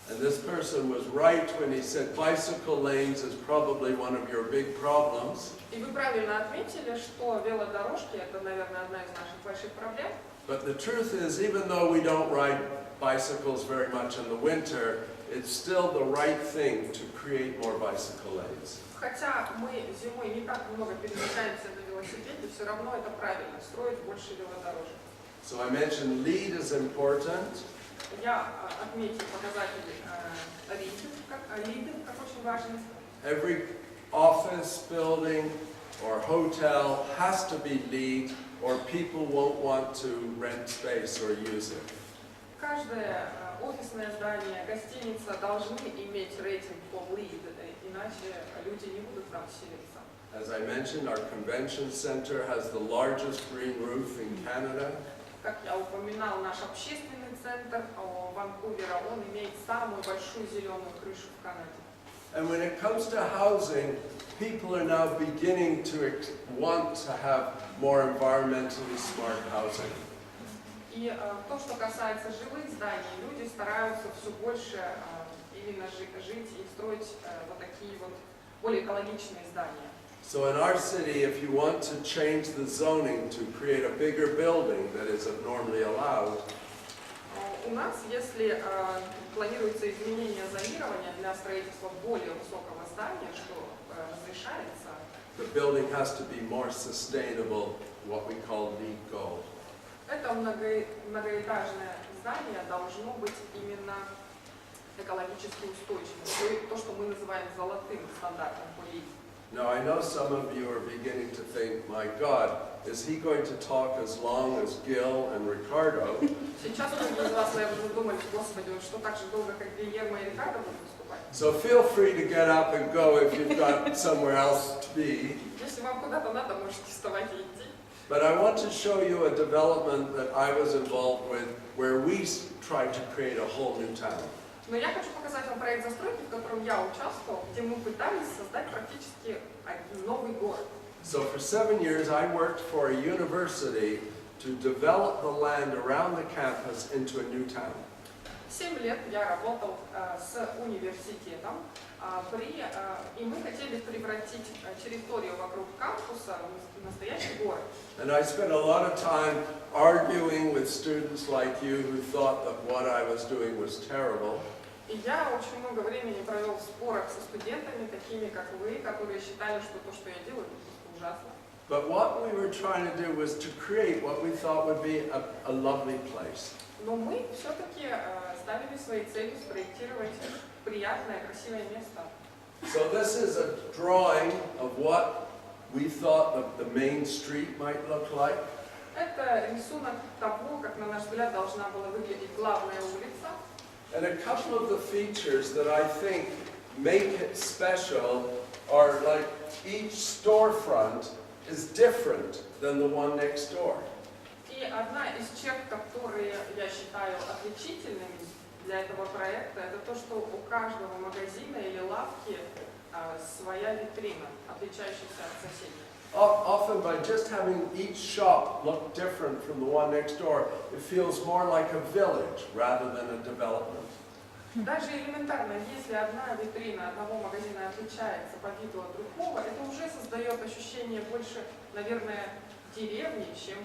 And this person was right when he said bicycle lanes is probably one of your big problems. И вы правильно отметили, что велодорожки – это, наверное, одна из наших больших проблем. But the truth is, even though we don't ride bicycles very much in the winter, it's still the right thing to create more bicycle lanes. Хотя мы зимой не так много перемещаемся на велосипеде, все равно это правильно – строить больше велодорожек. So I mentioned lead is important. Я отметил показатели лиды, как очень важны. Every office building or hotel has to be LEED, or people won't want to rent space or use it. Каждое офисное здание, гостиница должны иметь рейтинг по LEED, иначе люди не будут там селиться. As I mentioned, our convention center has the largest green roof in Canada. Как я упоминал, наш общественный центр Ванкувера, он имеет самую большую зеленую крышу в Канаде. And when it comes to housing, people are now beginning to want to have more environmentally smart housing. И то, что касается жилых зданий, люди стараются все больше именно жить и строить вот такие вот более экологичные здания. So in our city, if you want to change the zoning to create a bigger building that isn't normally allowed, У нас, если планируется изменение зонирования для строительства более высокого здания, что разрешается, the building has to be more sustainable, what we call LEED Gold. это многоэтажное здание должно быть именно экологически устойчивым, то, что мы называем золотым стандартом по LEED. Now I know some of you are beginning to think, my God, is he going to talk as long as Gil and Ricardo? Сейчас многие из вас, наверное, думали, Господи, что так же долго, как Геллера и Рикардо будут выступать. So feel free to get up and go if you've got somewhere else to be. Если вам куда-то надо, можете вставать и идти. But I want to show you a development that I was involved with where we tried to create a whole new town. Но я хочу показать вам проект застройки, в котором я участвовал, где мы пытались создать практически новый город. So for 7 years I worked for a university to develop the land around the campus into a new town. 7 лет я работал с университетом, и мы хотели превратить территорию вокруг кампуса в настоящий город. And I spent a lot of time arguing with students like you who thought that what I was doing was terrible. И я очень много времени провел в спорах со студентами, такими как вы, которые считали, что то, что я делаю, это просто ужасно. But what we were trying to do was to create what we thought would be a lovely place. Но мы все-таки ставили своей целью спроектировать приятное, красивое место. So this is a drawing of what we thought the main street might look like. Это рисунок того, как, на наш взгляд, должна была выглядеть главная улица. And a couple of the features that I think make it special are like each storefront is different than the one next door. И одна из черт, которые я считаю отличительными для этого проекта, это то, что у каждого магазина или лавки своя витрина, отличающаяся от соседей. Often by just having each shop look different from the one next door, it feels more like a village rather than a development. Даже элементарно, если одна витрина одного магазина отличается по виду от другого, это уже создает ощущение больше, наверное, деревни, чем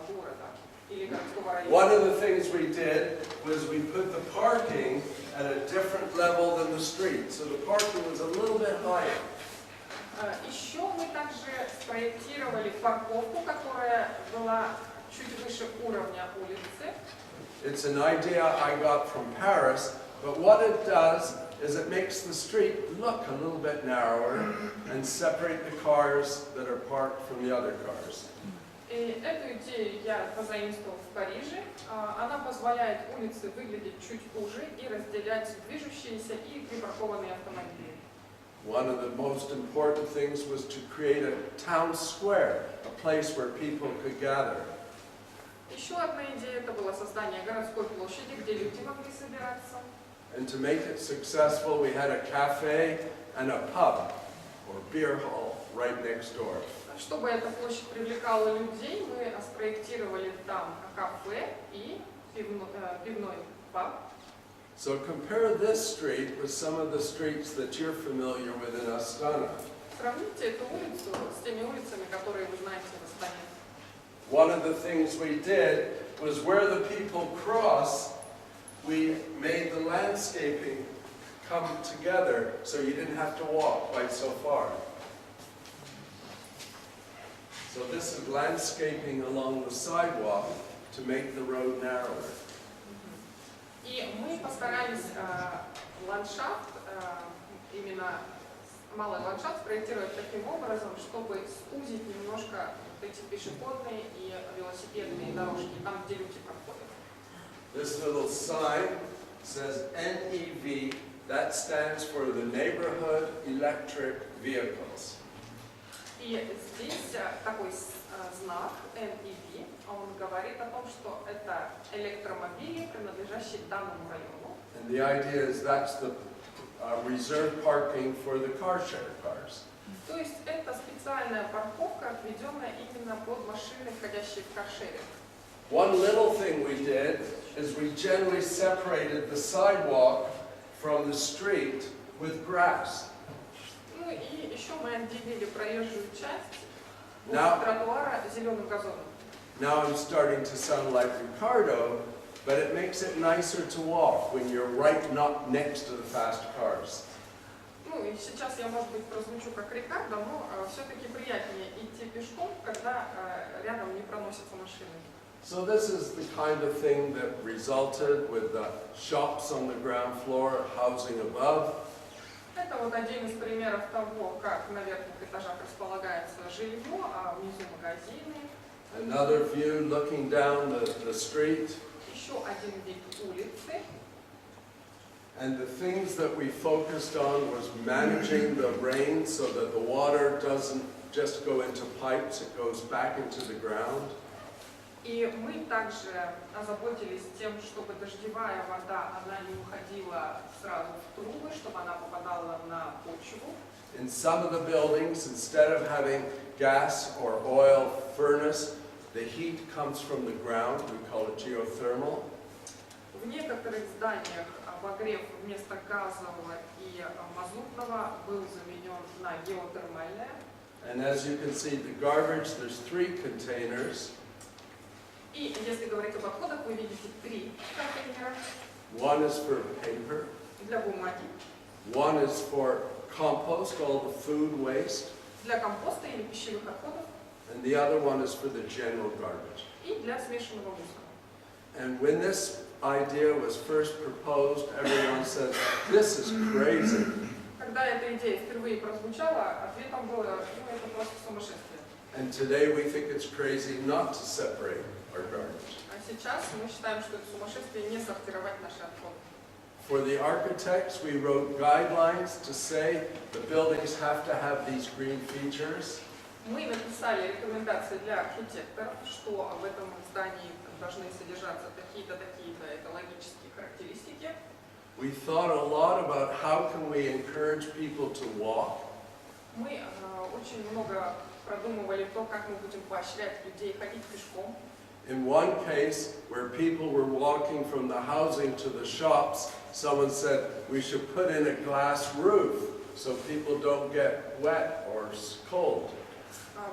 города или городского района. One of the things we did was we put the parking at a different level than the street, so the parking was a little bit higher. Еще мы также спроектировали парковку, которая была чуть выше уровня улицы. It's an idea I got from Paris, but what it does is it makes the street look a little bit narrower and separate the cars that are parked from the other cars. И эту идею я позаимствовал в Париже. Она позволяет улице выглядеть чуть уже и разделять движущиеся и припаркованные автомобили. One of the most important things was to create a town square, a place where people could gather. Еще одна идея это было создание городской площади, где люди могли собираться. And to make it successful, we had a cafe and a pub, or beer hall, right next door. Чтобы эта площадь привлекала людей, мы спроектировали там кафе и пивной паб. So compare this street with some of the streets that you're familiar with in Astana. Сравните эту улицу с теми улицами, которые вы знаете в Астане. One of the things we did was where the people cross, we made the landscaping come together so you didn't have to walk quite so far. So this is landscaping along the sidewalk to make the road narrower. И мы постарались ландшафт именно малый ландшафт спроектировать таким образом, чтобы сузить немножко эти пешеходные и велосипедные дорожки, там, где люди проходят. This little sign says NEV. That stands for the Neighborhood Electric Vehicles. И здесь такой знак NEV, он говорит о том, что это электромобили, принадлежащие данному району. And the idea is that's the reserved parking for the car share cars. То есть это специальная парковка, отведенная именно под машины, входящие в каршеринг. One little thing we did is we gently separated the sidewalk from the street with grass. Ну и еще мы отделили проезжую часть от Now- тротуара зеленым газоном. Now I'm starting to sound like Ricardo, but it makes it nicer to walk when you're right not next to the fast cars. Ну и сейчас я, может быть, прозвучу как Рикардо, но все-таки приятнее идти пешком, когда рядом не проносятся машины. So this is the kind of thing that resulted with the shops on the ground floor, housing above. Это вот один из примеров того, как на верхних этажах располагается жилье, а внизу магазины. Another view looking down the street. Еще один вид улицы. And the things that we focused on was managing the rain so that the water doesn't just go into pipes, it goes back into the ground. И мы также озаботились тем, чтобы дождевая вода, она не уходила сразу в трубы, чтобы она попадала на почву. In some of the buildings, instead of having gas or oil furnace, the heat comes from the ground. We call it geothermal. В некоторых зданиях обогрев вместо газового и мазутного был заменен на геотермальное. And as you can see, the garbage, there's 3 containers. И если говорить об отходах, вы видите 3 контейнера. One is for paper. Для бумаги, One is for compost, all the food waste. для компоста или пищевых отходов And the other one is for the general garbage. и для смешанного мусора. And when this idea was first proposed, everyone said, this is crazy. Когда эта идея впервые прозвучала, ответом было, ну это просто сумасшествие. And today we think it's crazy not to separate our garbage. А сейчас мы считаем, что это сумасшествие не сортировать наши отходы. For the architects, we wrote guidelines to say the buildings have to have these green features. Мы написали рекомендации для архитекторов, что в этом здании должны содержаться такие-то, такие-то экологические характеристики. We thought a lot about how can we encourage people to walk. Мы очень много продумывали то, как мы будем поощрять людей ходить пешком. In one case, where people were walking from the housing to the shops, someone said we should put in a glass roof so people don't get wet or cold.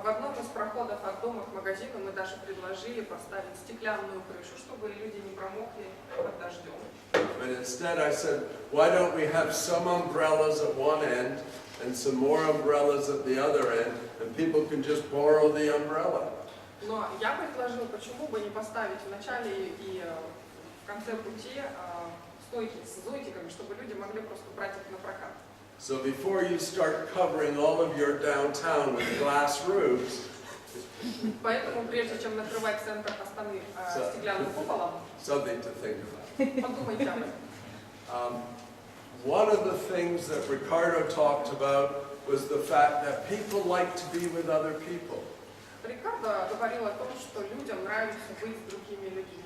В одном из проходов от дома к магазину мы даже предложили поставить стеклянную крышу, чтобы люди не промокли под дождем. But instead I said, why don't we have some umbrellas at one end and some more umbrellas at the other end, and people can just borrow the umbrella. Но я предложила, почему бы не поставить в начале и в конце пути стойки с зонтиками, чтобы люди могли просто брать их на прокат. So before you start covering all of your downtown with glass roofs, Поэтому прежде чем накрывать центр Астаны стеклянным куполом, something to think about. подумайте об этом. One of the things that Ricardo talked about was the fact that people like to be with other people. Рикардо говорил о том, что людям нравится быть с другими людьми.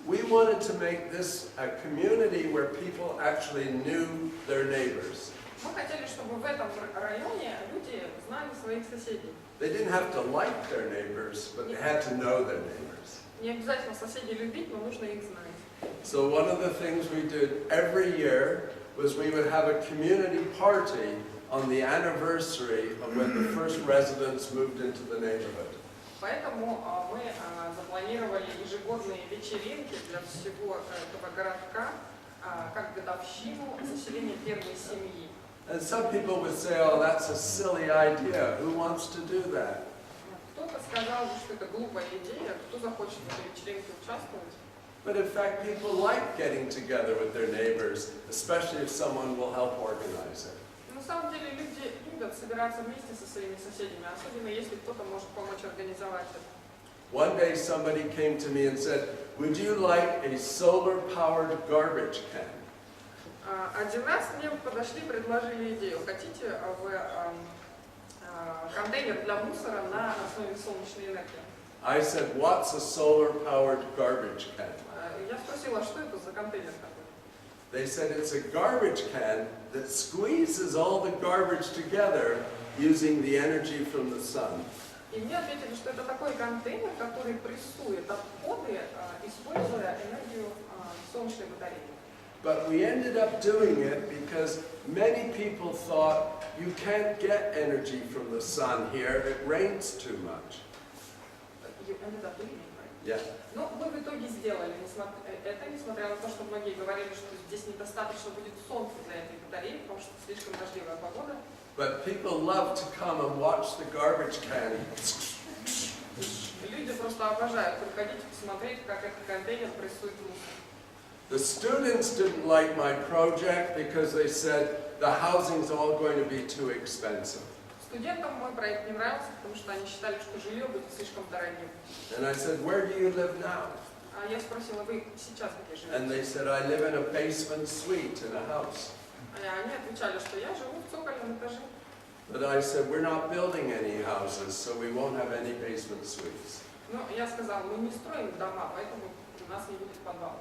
We wanted to make this a community where people actually knew their neighbors. Мы хотели, чтобы в этом районе люди знали своих соседей. They didn't have to like their neighbors, but they had to know their neighbors. Не обязательно соседей любить, но нужно их знать. So one of the things we did every year was we would have a community party on the anniversary of when the first residents moved into the neighborhood. Поэтому мы запланировали ежегодные вечеринки для всего этого городка, как годовщину заселения первой семьи. And some people would say, oh, that's a silly idea. Who wants to do that? Кто-то сказал, что это глупая идея, кто захочет в этой вечеринке участвовать. But in fact, people like getting together with their neighbors, especially if someone will help organize it. На самом деле люди любят собираться вместе со своими соседями, особенно если кто-то может помочь организовать это. One day somebody came to me and said, "Would you like a solar-powered garbage can?" Один раз мне подошли и предложили идею. Хотите вы контейнер для мусора на основе солнечной энергии? I said, "What's a solar-powered garbage can?" Я спросила, что это за контейнер такой? They said it's a garbage can that squeezes all the garbage together using the energy from the sun. И мне ответили, что это такой контейнер, который прессует отходы, используя энергию солнечной батареи. But we ended up doing it because many people thought you can't get energy from the sun here, it rains too much. You ended up doing it, right? Yeah. Но мы в итоге сделали это, несмотря на то, что многие говорили, что здесь недостаточно будет солнца для этой батареи, потому что слишком дождливая погода. But people love to come and watch the garbage can. Люди просто обожают приходить и посмотреть, как этот контейнер прессует мусор. The students didn't like my project because they said the housing's all going to be too expensive. Студентам мой проект не нравился, потому что они считали, что жилье будет слишком дорогим. And I said, "Where do you live now?" А я спросила, вы сейчас где живете? And they said, "I live in a basement suite in a house." Они отвечали, что я живу в цокольном этаже. But I said, "We're not building any houses, so we won't have any basement suites." Но я сказала, мы не строим дома, поэтому у нас не будет подвала.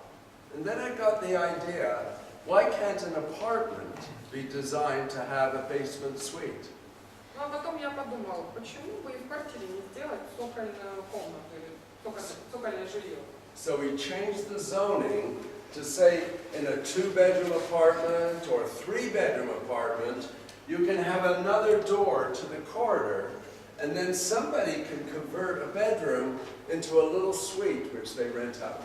And then I got the idea, why can't an apartment be designed to have a basement suite? Ну а потом я подумала, почему бы и в квартире не сделать цокольную комнату или цокольное жилье? So we changed the zoning to say in a 2-bedroom apartment or 3-bedroom apartment, you can have another door to the corridor, and then somebody can convert a bedroom into a little suite which they rent out.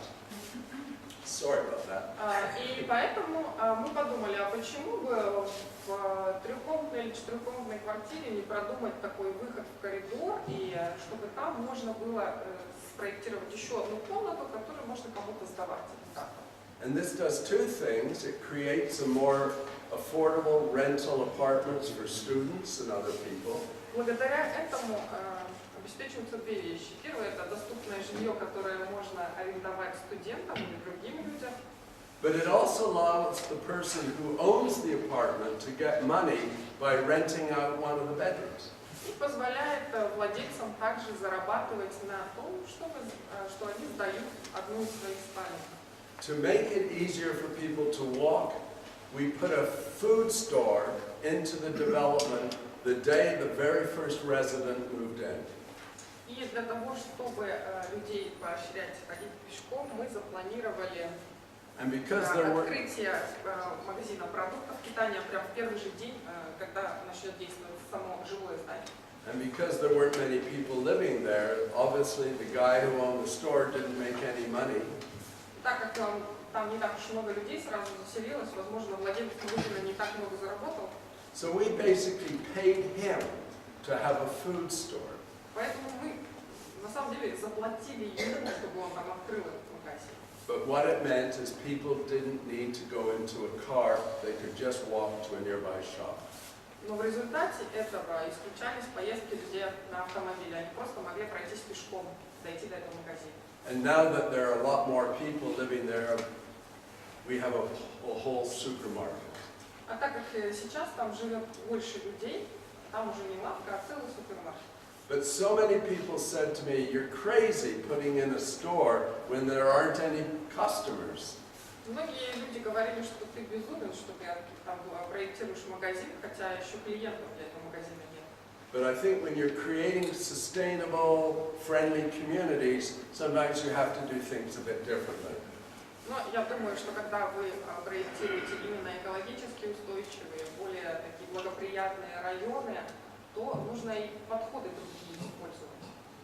Sorry about that. И поэтому мы подумали, а почему бы в трехкомнатной или четырехкомнатной квартире не продумать такой выход в коридор, и чтобы там можно было спроектировать еще одну комнату, которую можно кому-то сдавать. And this does two things. It creates a more affordable rental apartments for students and other people. Благодаря этому обеспечиваются две вещи. Первое – это доступное жилье, которое можно арендовать студентам или другим людям. But it also allows the person who owns the apartment to get money by renting out one of the bedrooms. И позволяет владельцам также зарабатывать на том, что они сдают одну из своих спален. To make it easier for people to walk, we put a food store into the development the day the very first resident moved in. И для того, чтобы людей поощрять ходить пешком, мы запланировали открытие магазина продуктов питания прямо в первый же день, когда начнет действовать само жилое здание. And because there weren't many people living there, obviously the guy who owned the store didn't make any money. Так как там не так уж много людей сразу заселилось, возможно, владелец магазина не так много заработал. So we basically paid him to have a food store. Поэтому мы на самом деле заплатили ему, чтобы он там открыл этот магазин. But what it meant is people didn't need to go into a car, they could just walk to a nearby shop. Но в результате этого исключались поездки людей на автомобиле. Они просто могли пройтись пешком, дойти до этого магазина. And now that there are a lot more people living there, we have a whole supermarket. А так как сейчас там живет больше людей, там уже не лавка, а целый супермаркет. But so many people said to me, "You're crazy putting in a store when there aren't any customers." Многие люди говорили, что ты безумен, что ты там проектируешь магазин, хотя еще клиентов для этого магазина нет. But I think when you're creating sustainable, friendly communities, sometimes you have to do things a bit differently. Но я думаю, что когда вы проектируете именно экологически устойчивые, более такие благоприятные районы, то нужно и подходы другие использовать.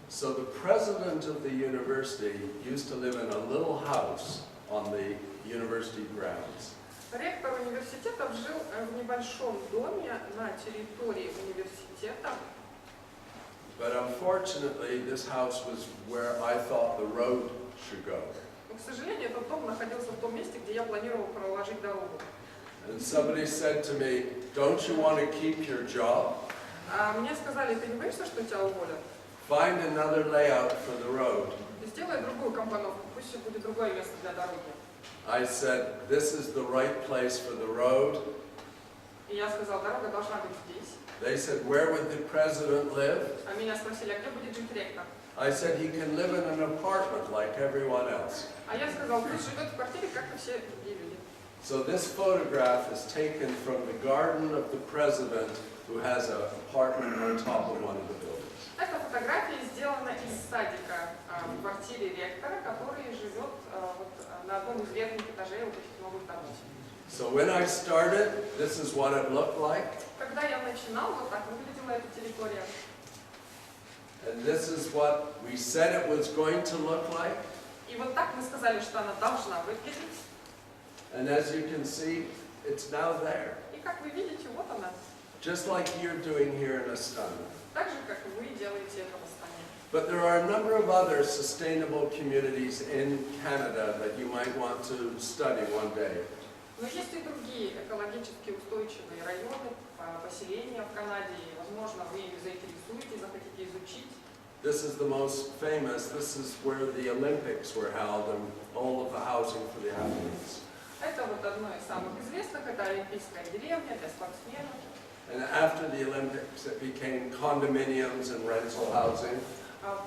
So the president of the university used to live in a little house on the university grounds. Ректор университета жил в небольшом доме на территории университета. But unfortunately, this house was where I thought the road should go. Но, к сожалению, этот дом находился в том месте, где я планировал проложить дорогу. And somebody said to me, don't you want to keep your job? Мне сказали, ты не боишься, что тебя уволят? Find another layout for the road. Сделай другую компоновку, пусть будет другое место для дороги. I said, this is the right place for the road. И я сказал, дорога должна быть здесь. They said, where would the president live? А меня спросили, а где будет жить ректор? I said, he can live in an apartment like everyone else. А я сказал, пусть живет в квартире, как и все другие люди. So this photograph is taken from the garden of the president who has an apartment on top of one of the buildings. Эта фотография сделана из садика в квартире ректора, который живет на одном из верхних этажей вот этих новых домов. So when I started, this is what it looked like. Когда я начинал, вот так выглядела эта территория. And this is what we said it was going to look like. И вот так мы сказали, что она должна выглядеть. And as you can see, it's now there. И как вы видите, вот она. Just like you're doing here in Astana. Так же, как и вы делаете это в Астане. But there are a number of other sustainable communities in Canada that you might want to study one day. Но есть и другие экологически устойчивые районы, поселения в Канаде, и, возможно, вы ими заинтересуетесь, захотите изучить. This is the most famous. This is where the Olympics were held and all of the housing for the athletes. Это вот одно из самых известных, это Олимпийская деревня для спортсменов. And after the Olympics, it became condominiums and rental housing.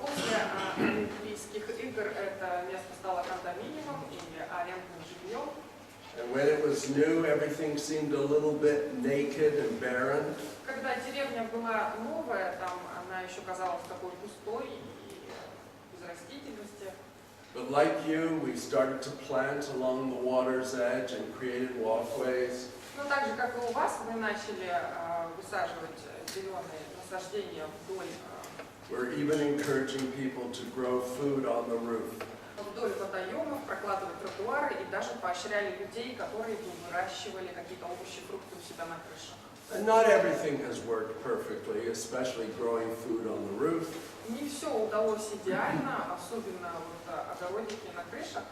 После Олимпийских игр это место стало кондоминиумом или арендным жильем. And when it was new, everything seemed a little bit naked and barren. Когда деревня была новая, там она еще казалась такой пустой и без растительности. But like you, we started to plant along the water's edge and created walkways. Но так же, как и у вас, вы начали высаживать зеленые насаждения вдоль. We're even encouraging people to grow food on the roof. Вдоль водоемов, прокладывать тротуары и даже поощряли людей, которые бы выращивали какие-то овощи, фрукты у себя на крышах. And not everything has worked perfectly, especially growing food on the roof. Не все удалось идеально, особенно вот огородники на крышах.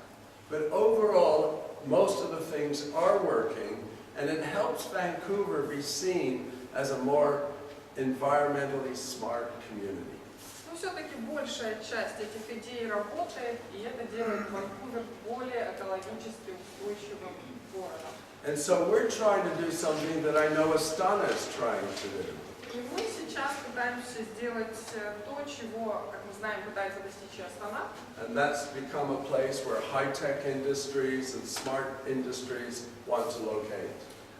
But overall, most of the things are working, and it helps Vancouver be seen as a more environmentally smart community. Но все-таки большая часть этих идей работает, и это делает Ванкувер более экологически устойчивым городом. And so we're trying to do something that I know Astana is trying to do. И мы сейчас пытаемся сделать то, чего, как мы знаем, пытается достичь Астана. And that's become a place where high-tech industries and smart industries want to locate.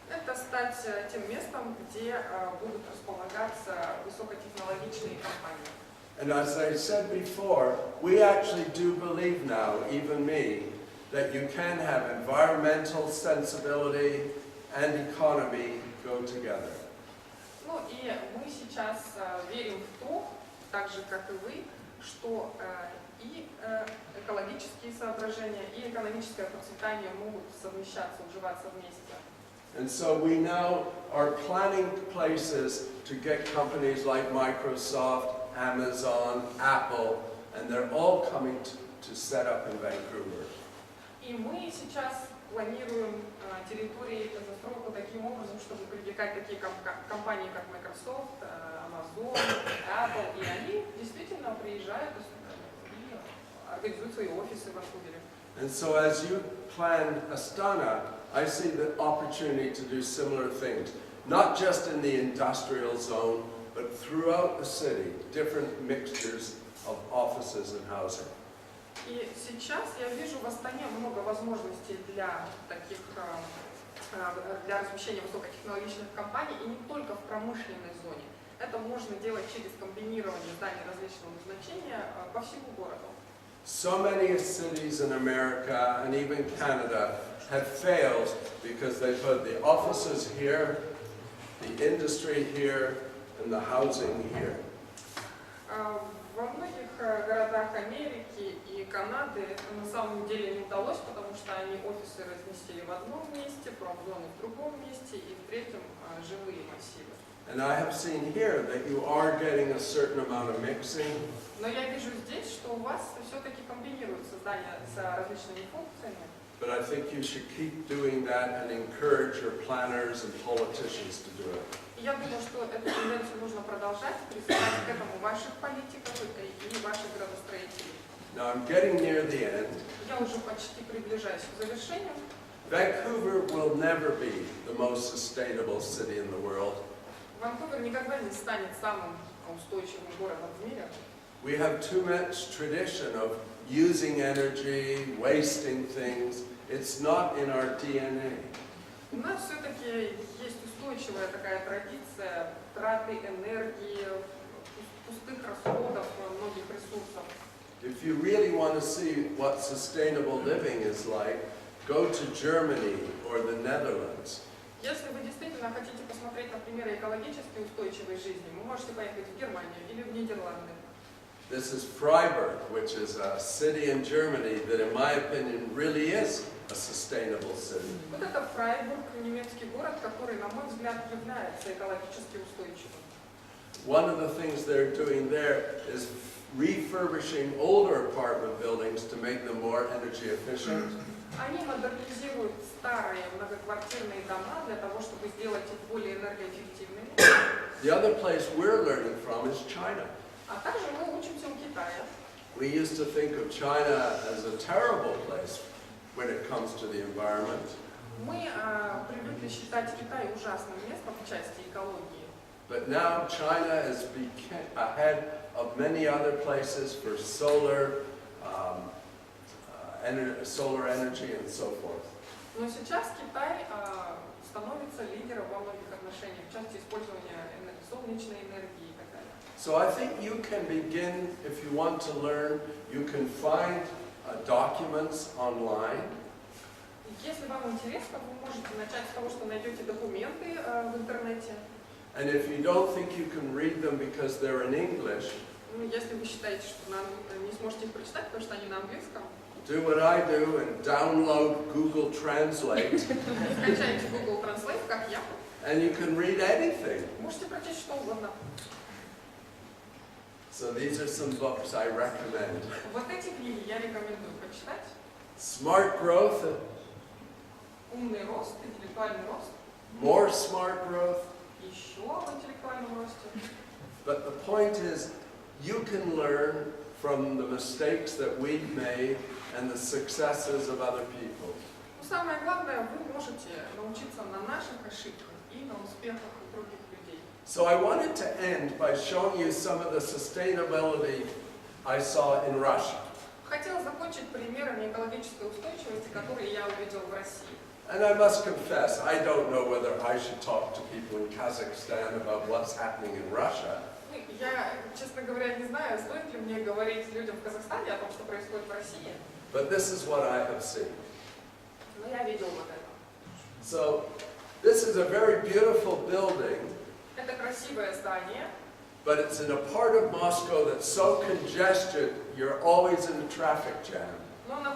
Это стать тем местом, где будут располагаться высокотехнологичные компании. And as I said before, we actually do believe now, even me, that you can have environmental sensibility and economy go together. Ну и мы сейчас верим в то, так же как и вы, что и экологические соображения, и экономическое процветание могут совмещаться, уживаться вместе. And so we now are planning places to get companies like Microsoft, Amazon, Apple, and they're all coming to set up in Vancouver. И мы сейчас планируем территории застройку таким образом, чтобы привлекать такие компании, как Microsoft, Amazon, Apple, и они действительно приезжают и организуют свои офисы в Ванкувере. And so as you plan Astana, I see the opportunity to do similar things, not just in the industrial zone, but throughout the city, different mixtures of offices and housing. И сейчас я вижу в Астане много возможностей для таких, для размещения высокотехнологичных компаний, и не только в промышленной зоне. Это можно делать через комбинирование зданий различного назначения по всему городу. So many cities in America and even Canada have failed because they put the offices here, the industry here, and the housing here. Во многих городах Америки и Канады это на самом деле не удалось, потому что они офисы разместили в одном месте, промзоны в другом месте и в третьем жилые массивы. And I have seen here that you are getting a certain amount of mixing. Но я вижу здесь, что у вас все-таки комбинируются здания с различными функциями. But I think you should keep doing that and encourage your planners and politicians to do it. Я думаю, что эту тенденцию нужно продолжать, призывать к этому ваших политиков и ваших градостроителей. Now I'm getting near the end. Я уже почти приближаюсь к завершению. Vancouver will never be the most sustainable city in the world. Ванкувер никогда не станет самым устойчивым городом в мире. We have too much tradition of using energy, wasting things. It's not in our DNA. У нас все-таки есть устойчивая такая традиция траты энергии, пустых расходов многих ресурсов. If you really want to see what sustainable living is like, go to Germany or the Netherlands. Если вы действительно хотите посмотреть на примеры экологически устойчивой жизни, вы можете поехать в Германию или в Нидерланды. This is Freiburg, which is a city in Germany that, in my opinion, really is a sustainable city. Вот это Фрайбург, немецкий город, который, на мой взгляд, является экологически устойчивым. One of the things they're doing there is refurbishing older apartment buildings to make them more energy efficient. Они модернизируют старые многоквартирные дома для того, чтобы сделать их более энергоэффективными. The other place we're learning from is China. А также мы учимся у Китая. We used to think of China as a terrible place when it comes to the environment. Мы привыкли считать Китай ужасным местом в части экологии. But now China is ahead of many other places for solar energy and so forth. Но сейчас Китай становится лидером во многих отношениях, в части использования солнечной энергии и так далее. So I think you can begin, if you want to learn, you can find documents online. Если вам интересно, вы можете начать с того, что найдете документы в интернете. And if you don't think you can read them because they're in English, Если вы считаете, что не сможете их прочитать, потому что они на английском, do what I do and download Google Translate, скачайте Google Translate, как я. and you can read anything. Можете прочесть что угодно. So these are some books I recommend. Вот эти книги я рекомендую почитать. Smart Growth, Умный рост, интеллектуальный рост. More Smart Growth. Еще об интеллектуальном росте. But the point is, you can learn from the mistakes that we've made and the successes of other people. Но самое главное, вы можете научиться на наших ошибках и на успехах других людей. So I wanted to end by showing you some of the sustainability I saw in Russia. Хотела закончить примерами экологической устойчивости, которые я увидел в России. And I must confess, I don't know whether I should talk to people in Kazakhstan about what's happening in Russia. Я, честно говоря, не знаю, стоит ли мне говорить людям в Казахстане о том, что происходит в России. But this is what I have seen. Но я видел вот это. So, this is a very beautiful building, Это красивое здание, but it's in a part of Moscow that's so congested, you're always in a traffic jam. но оно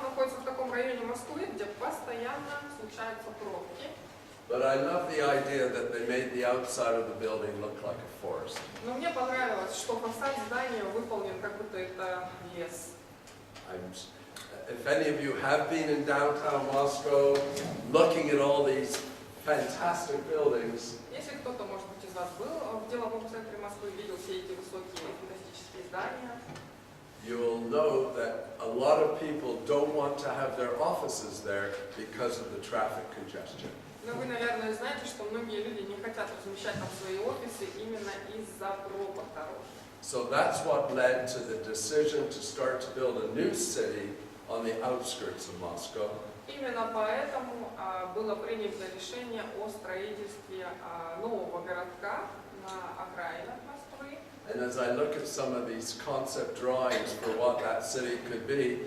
находится в таком районе Москвы, где постоянно случаются пробки. But I love the idea that they made the outside of the building look like a forest. Но мне понравилось, что фасад здания выполнен, как будто это лес. If any of you have been in downtown Moscow, looking at all these fantastic buildings, Если кто-то, может быть, из вас был в деловом центре Москвы, видел все эти высокие фантастические здания, you will know that a lot of people don't want to have their offices there because of the traffic congestion. но вы, наверное, знаете, что многие люди не хотят размещать там свои офисы именно из-за пробок дорожных. So that's what led to the decision to start to build a new city on the outskirts of Moscow. Именно поэтому было принято решение о строительстве нового городка на окраинах Москвы. And as I look at some of these concept drawings for what that city could be,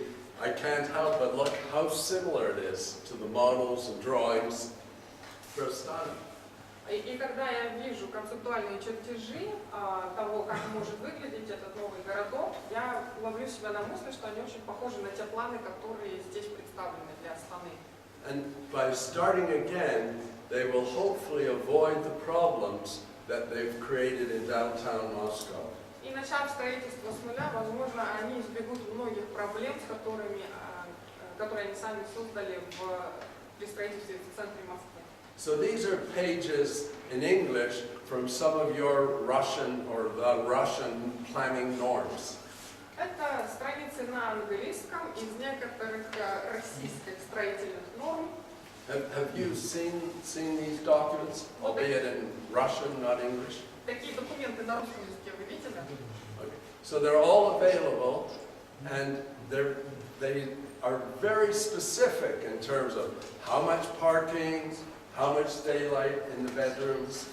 I can't help but look how similar it is to the models and drawings for Astana. И когда я вижу концептуальные чертежи того, как может выглядеть этот новый городок, я ловлю себя на мысли, что они очень похожи на те планы, которые здесь представлены для Астаны. And by starting again, they will hopefully avoid the problems that they've created in downtown Moscow. И начав строительство с нуля, возможно, они избегут многих проблем, с которыми которые они сами создали при строительстве в центре Москвы. So these are pages in English from some of your Russian or the Russian planning norms. Это страницы на английском из некоторых российских строительных норм. Have you seen these documents, albeit in Russian, not English? Такие документы на русском языке вы видели? Okay. So they're all available, and they are very specific in terms of how much parking, how much daylight in the bedrooms.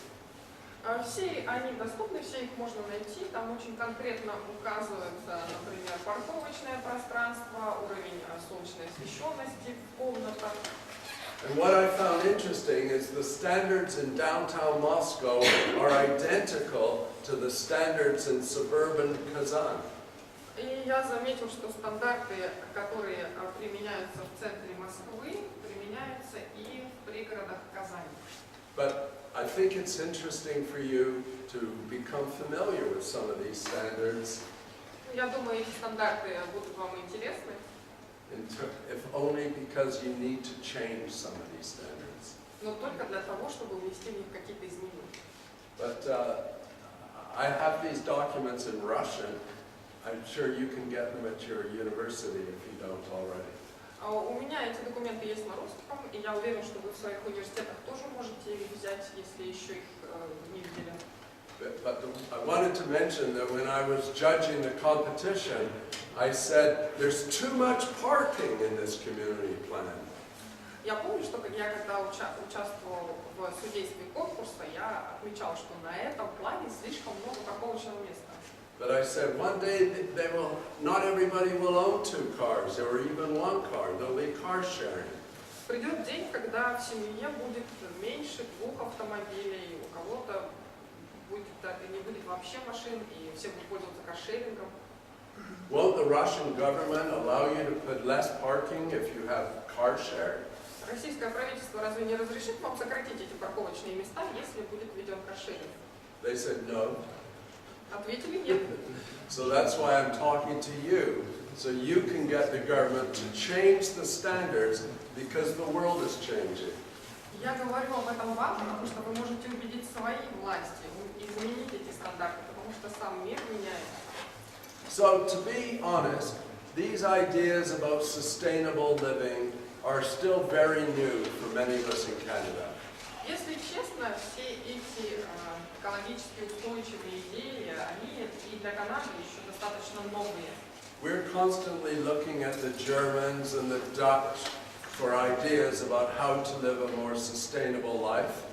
Все они доступны, все их можно найти. Там очень конкретно указывается, например, парковочное пространство, уровень солнечной освещенности в комнатах. And what I found interesting is the standards in downtown Moscow are identical to the standards in suburban Kazan. И я заметил, что стандарты, которые применяются в центре Москвы, применяются и в пригородах Казани. But I think it's interesting for you to become familiar with some of these standards, Я думаю, эти стандарты будут вам интересны, if only because you need to change some of these standards. но только для того, чтобы внести в них какие-то изменения. But I have these documents in Russian. I'm sure you can get them at your university if you don't already. У меня эти документы есть на русском, и я уверен, что вы в своих университетах тоже можете их взять, если еще их не видели. But I wanted to mention that when I was judging the competition, I said, there's too much parking in this community plan. Я помню, что я когда участвовал в судействе конкурса, я отмечал, что на этом плане слишком много парковочного места. But I said, one day not everybody will own 2 cars or even 1 car. There'll be car sharing. Придет день, когда в семье будет меньше 2 автомобилей, у кого-то не будет вообще машин, и все будут пользоваться каршерингом. Won't the Russian government allow you to put less parking if you have car share? Российское правительство разве не разрешит вам сократить эти парковочные места, если будет введен каршеринг? They said no. Ответили нет. So that's why I'm talking to you, so you can get the government to change the standards because the world is changing. Я говорю об этом вам, потому что вы можете убедить свои власти изменить эти стандарты, потому что сам мир меняется. So to be honest, these ideas about sustainable living are still very new for many of us in Canada. Если честно, все эти экологически устойчивые идеи, они и для Канады еще достаточно новые. We're constantly looking at the Germans and the Dutch for ideas about how to live a more sustainable life.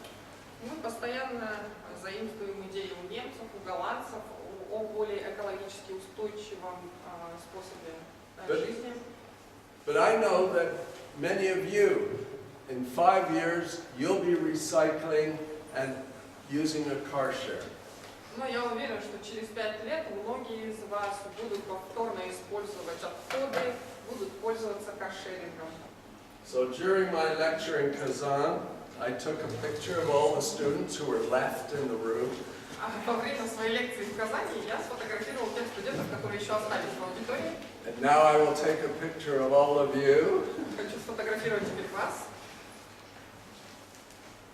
Мы постоянно заимствуем идеи у немцев, у голландцев о более экологически устойчивом способе жизни. But I know that many of you, in 5 years, you'll be recycling and using a car share. Но я уверен, что через 5 лет многие из вас будут повторно использовать отходы, будут пользоваться каршерингом. So during my lecture in Kazan, I took a picture of all the students who were left in the room. Во время своей лекции в Казани я сфотографировал тех студентов, которые еще остались в аудитории. And now I will take a picture of all of you. Хочу сфотографировать теперь вас.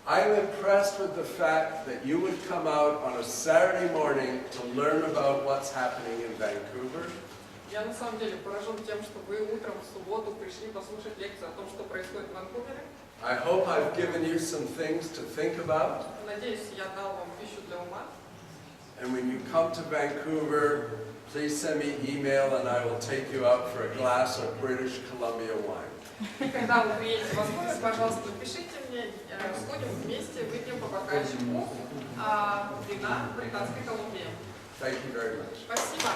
I'm impressed with the fact that you would come out on a Saturday morning to learn about what's happening in Vancouver. Я на самом деле поражен тем, что вы утром в субботу пришли послушать лекцию о том, что происходит в Ванкувере. I hope I've given you some things to think about. Надеюсь, я дал вам пищу для ума. And when you come to Vancouver, please send me email and I will take you out for a glass of British Columbia wine. И когда вы приедете в Ванкувер, пожалуйста, пишите мне, сходим вместе, выпьем по бокальчику вина Британской Колумбии. Thank you very much. Спасибо.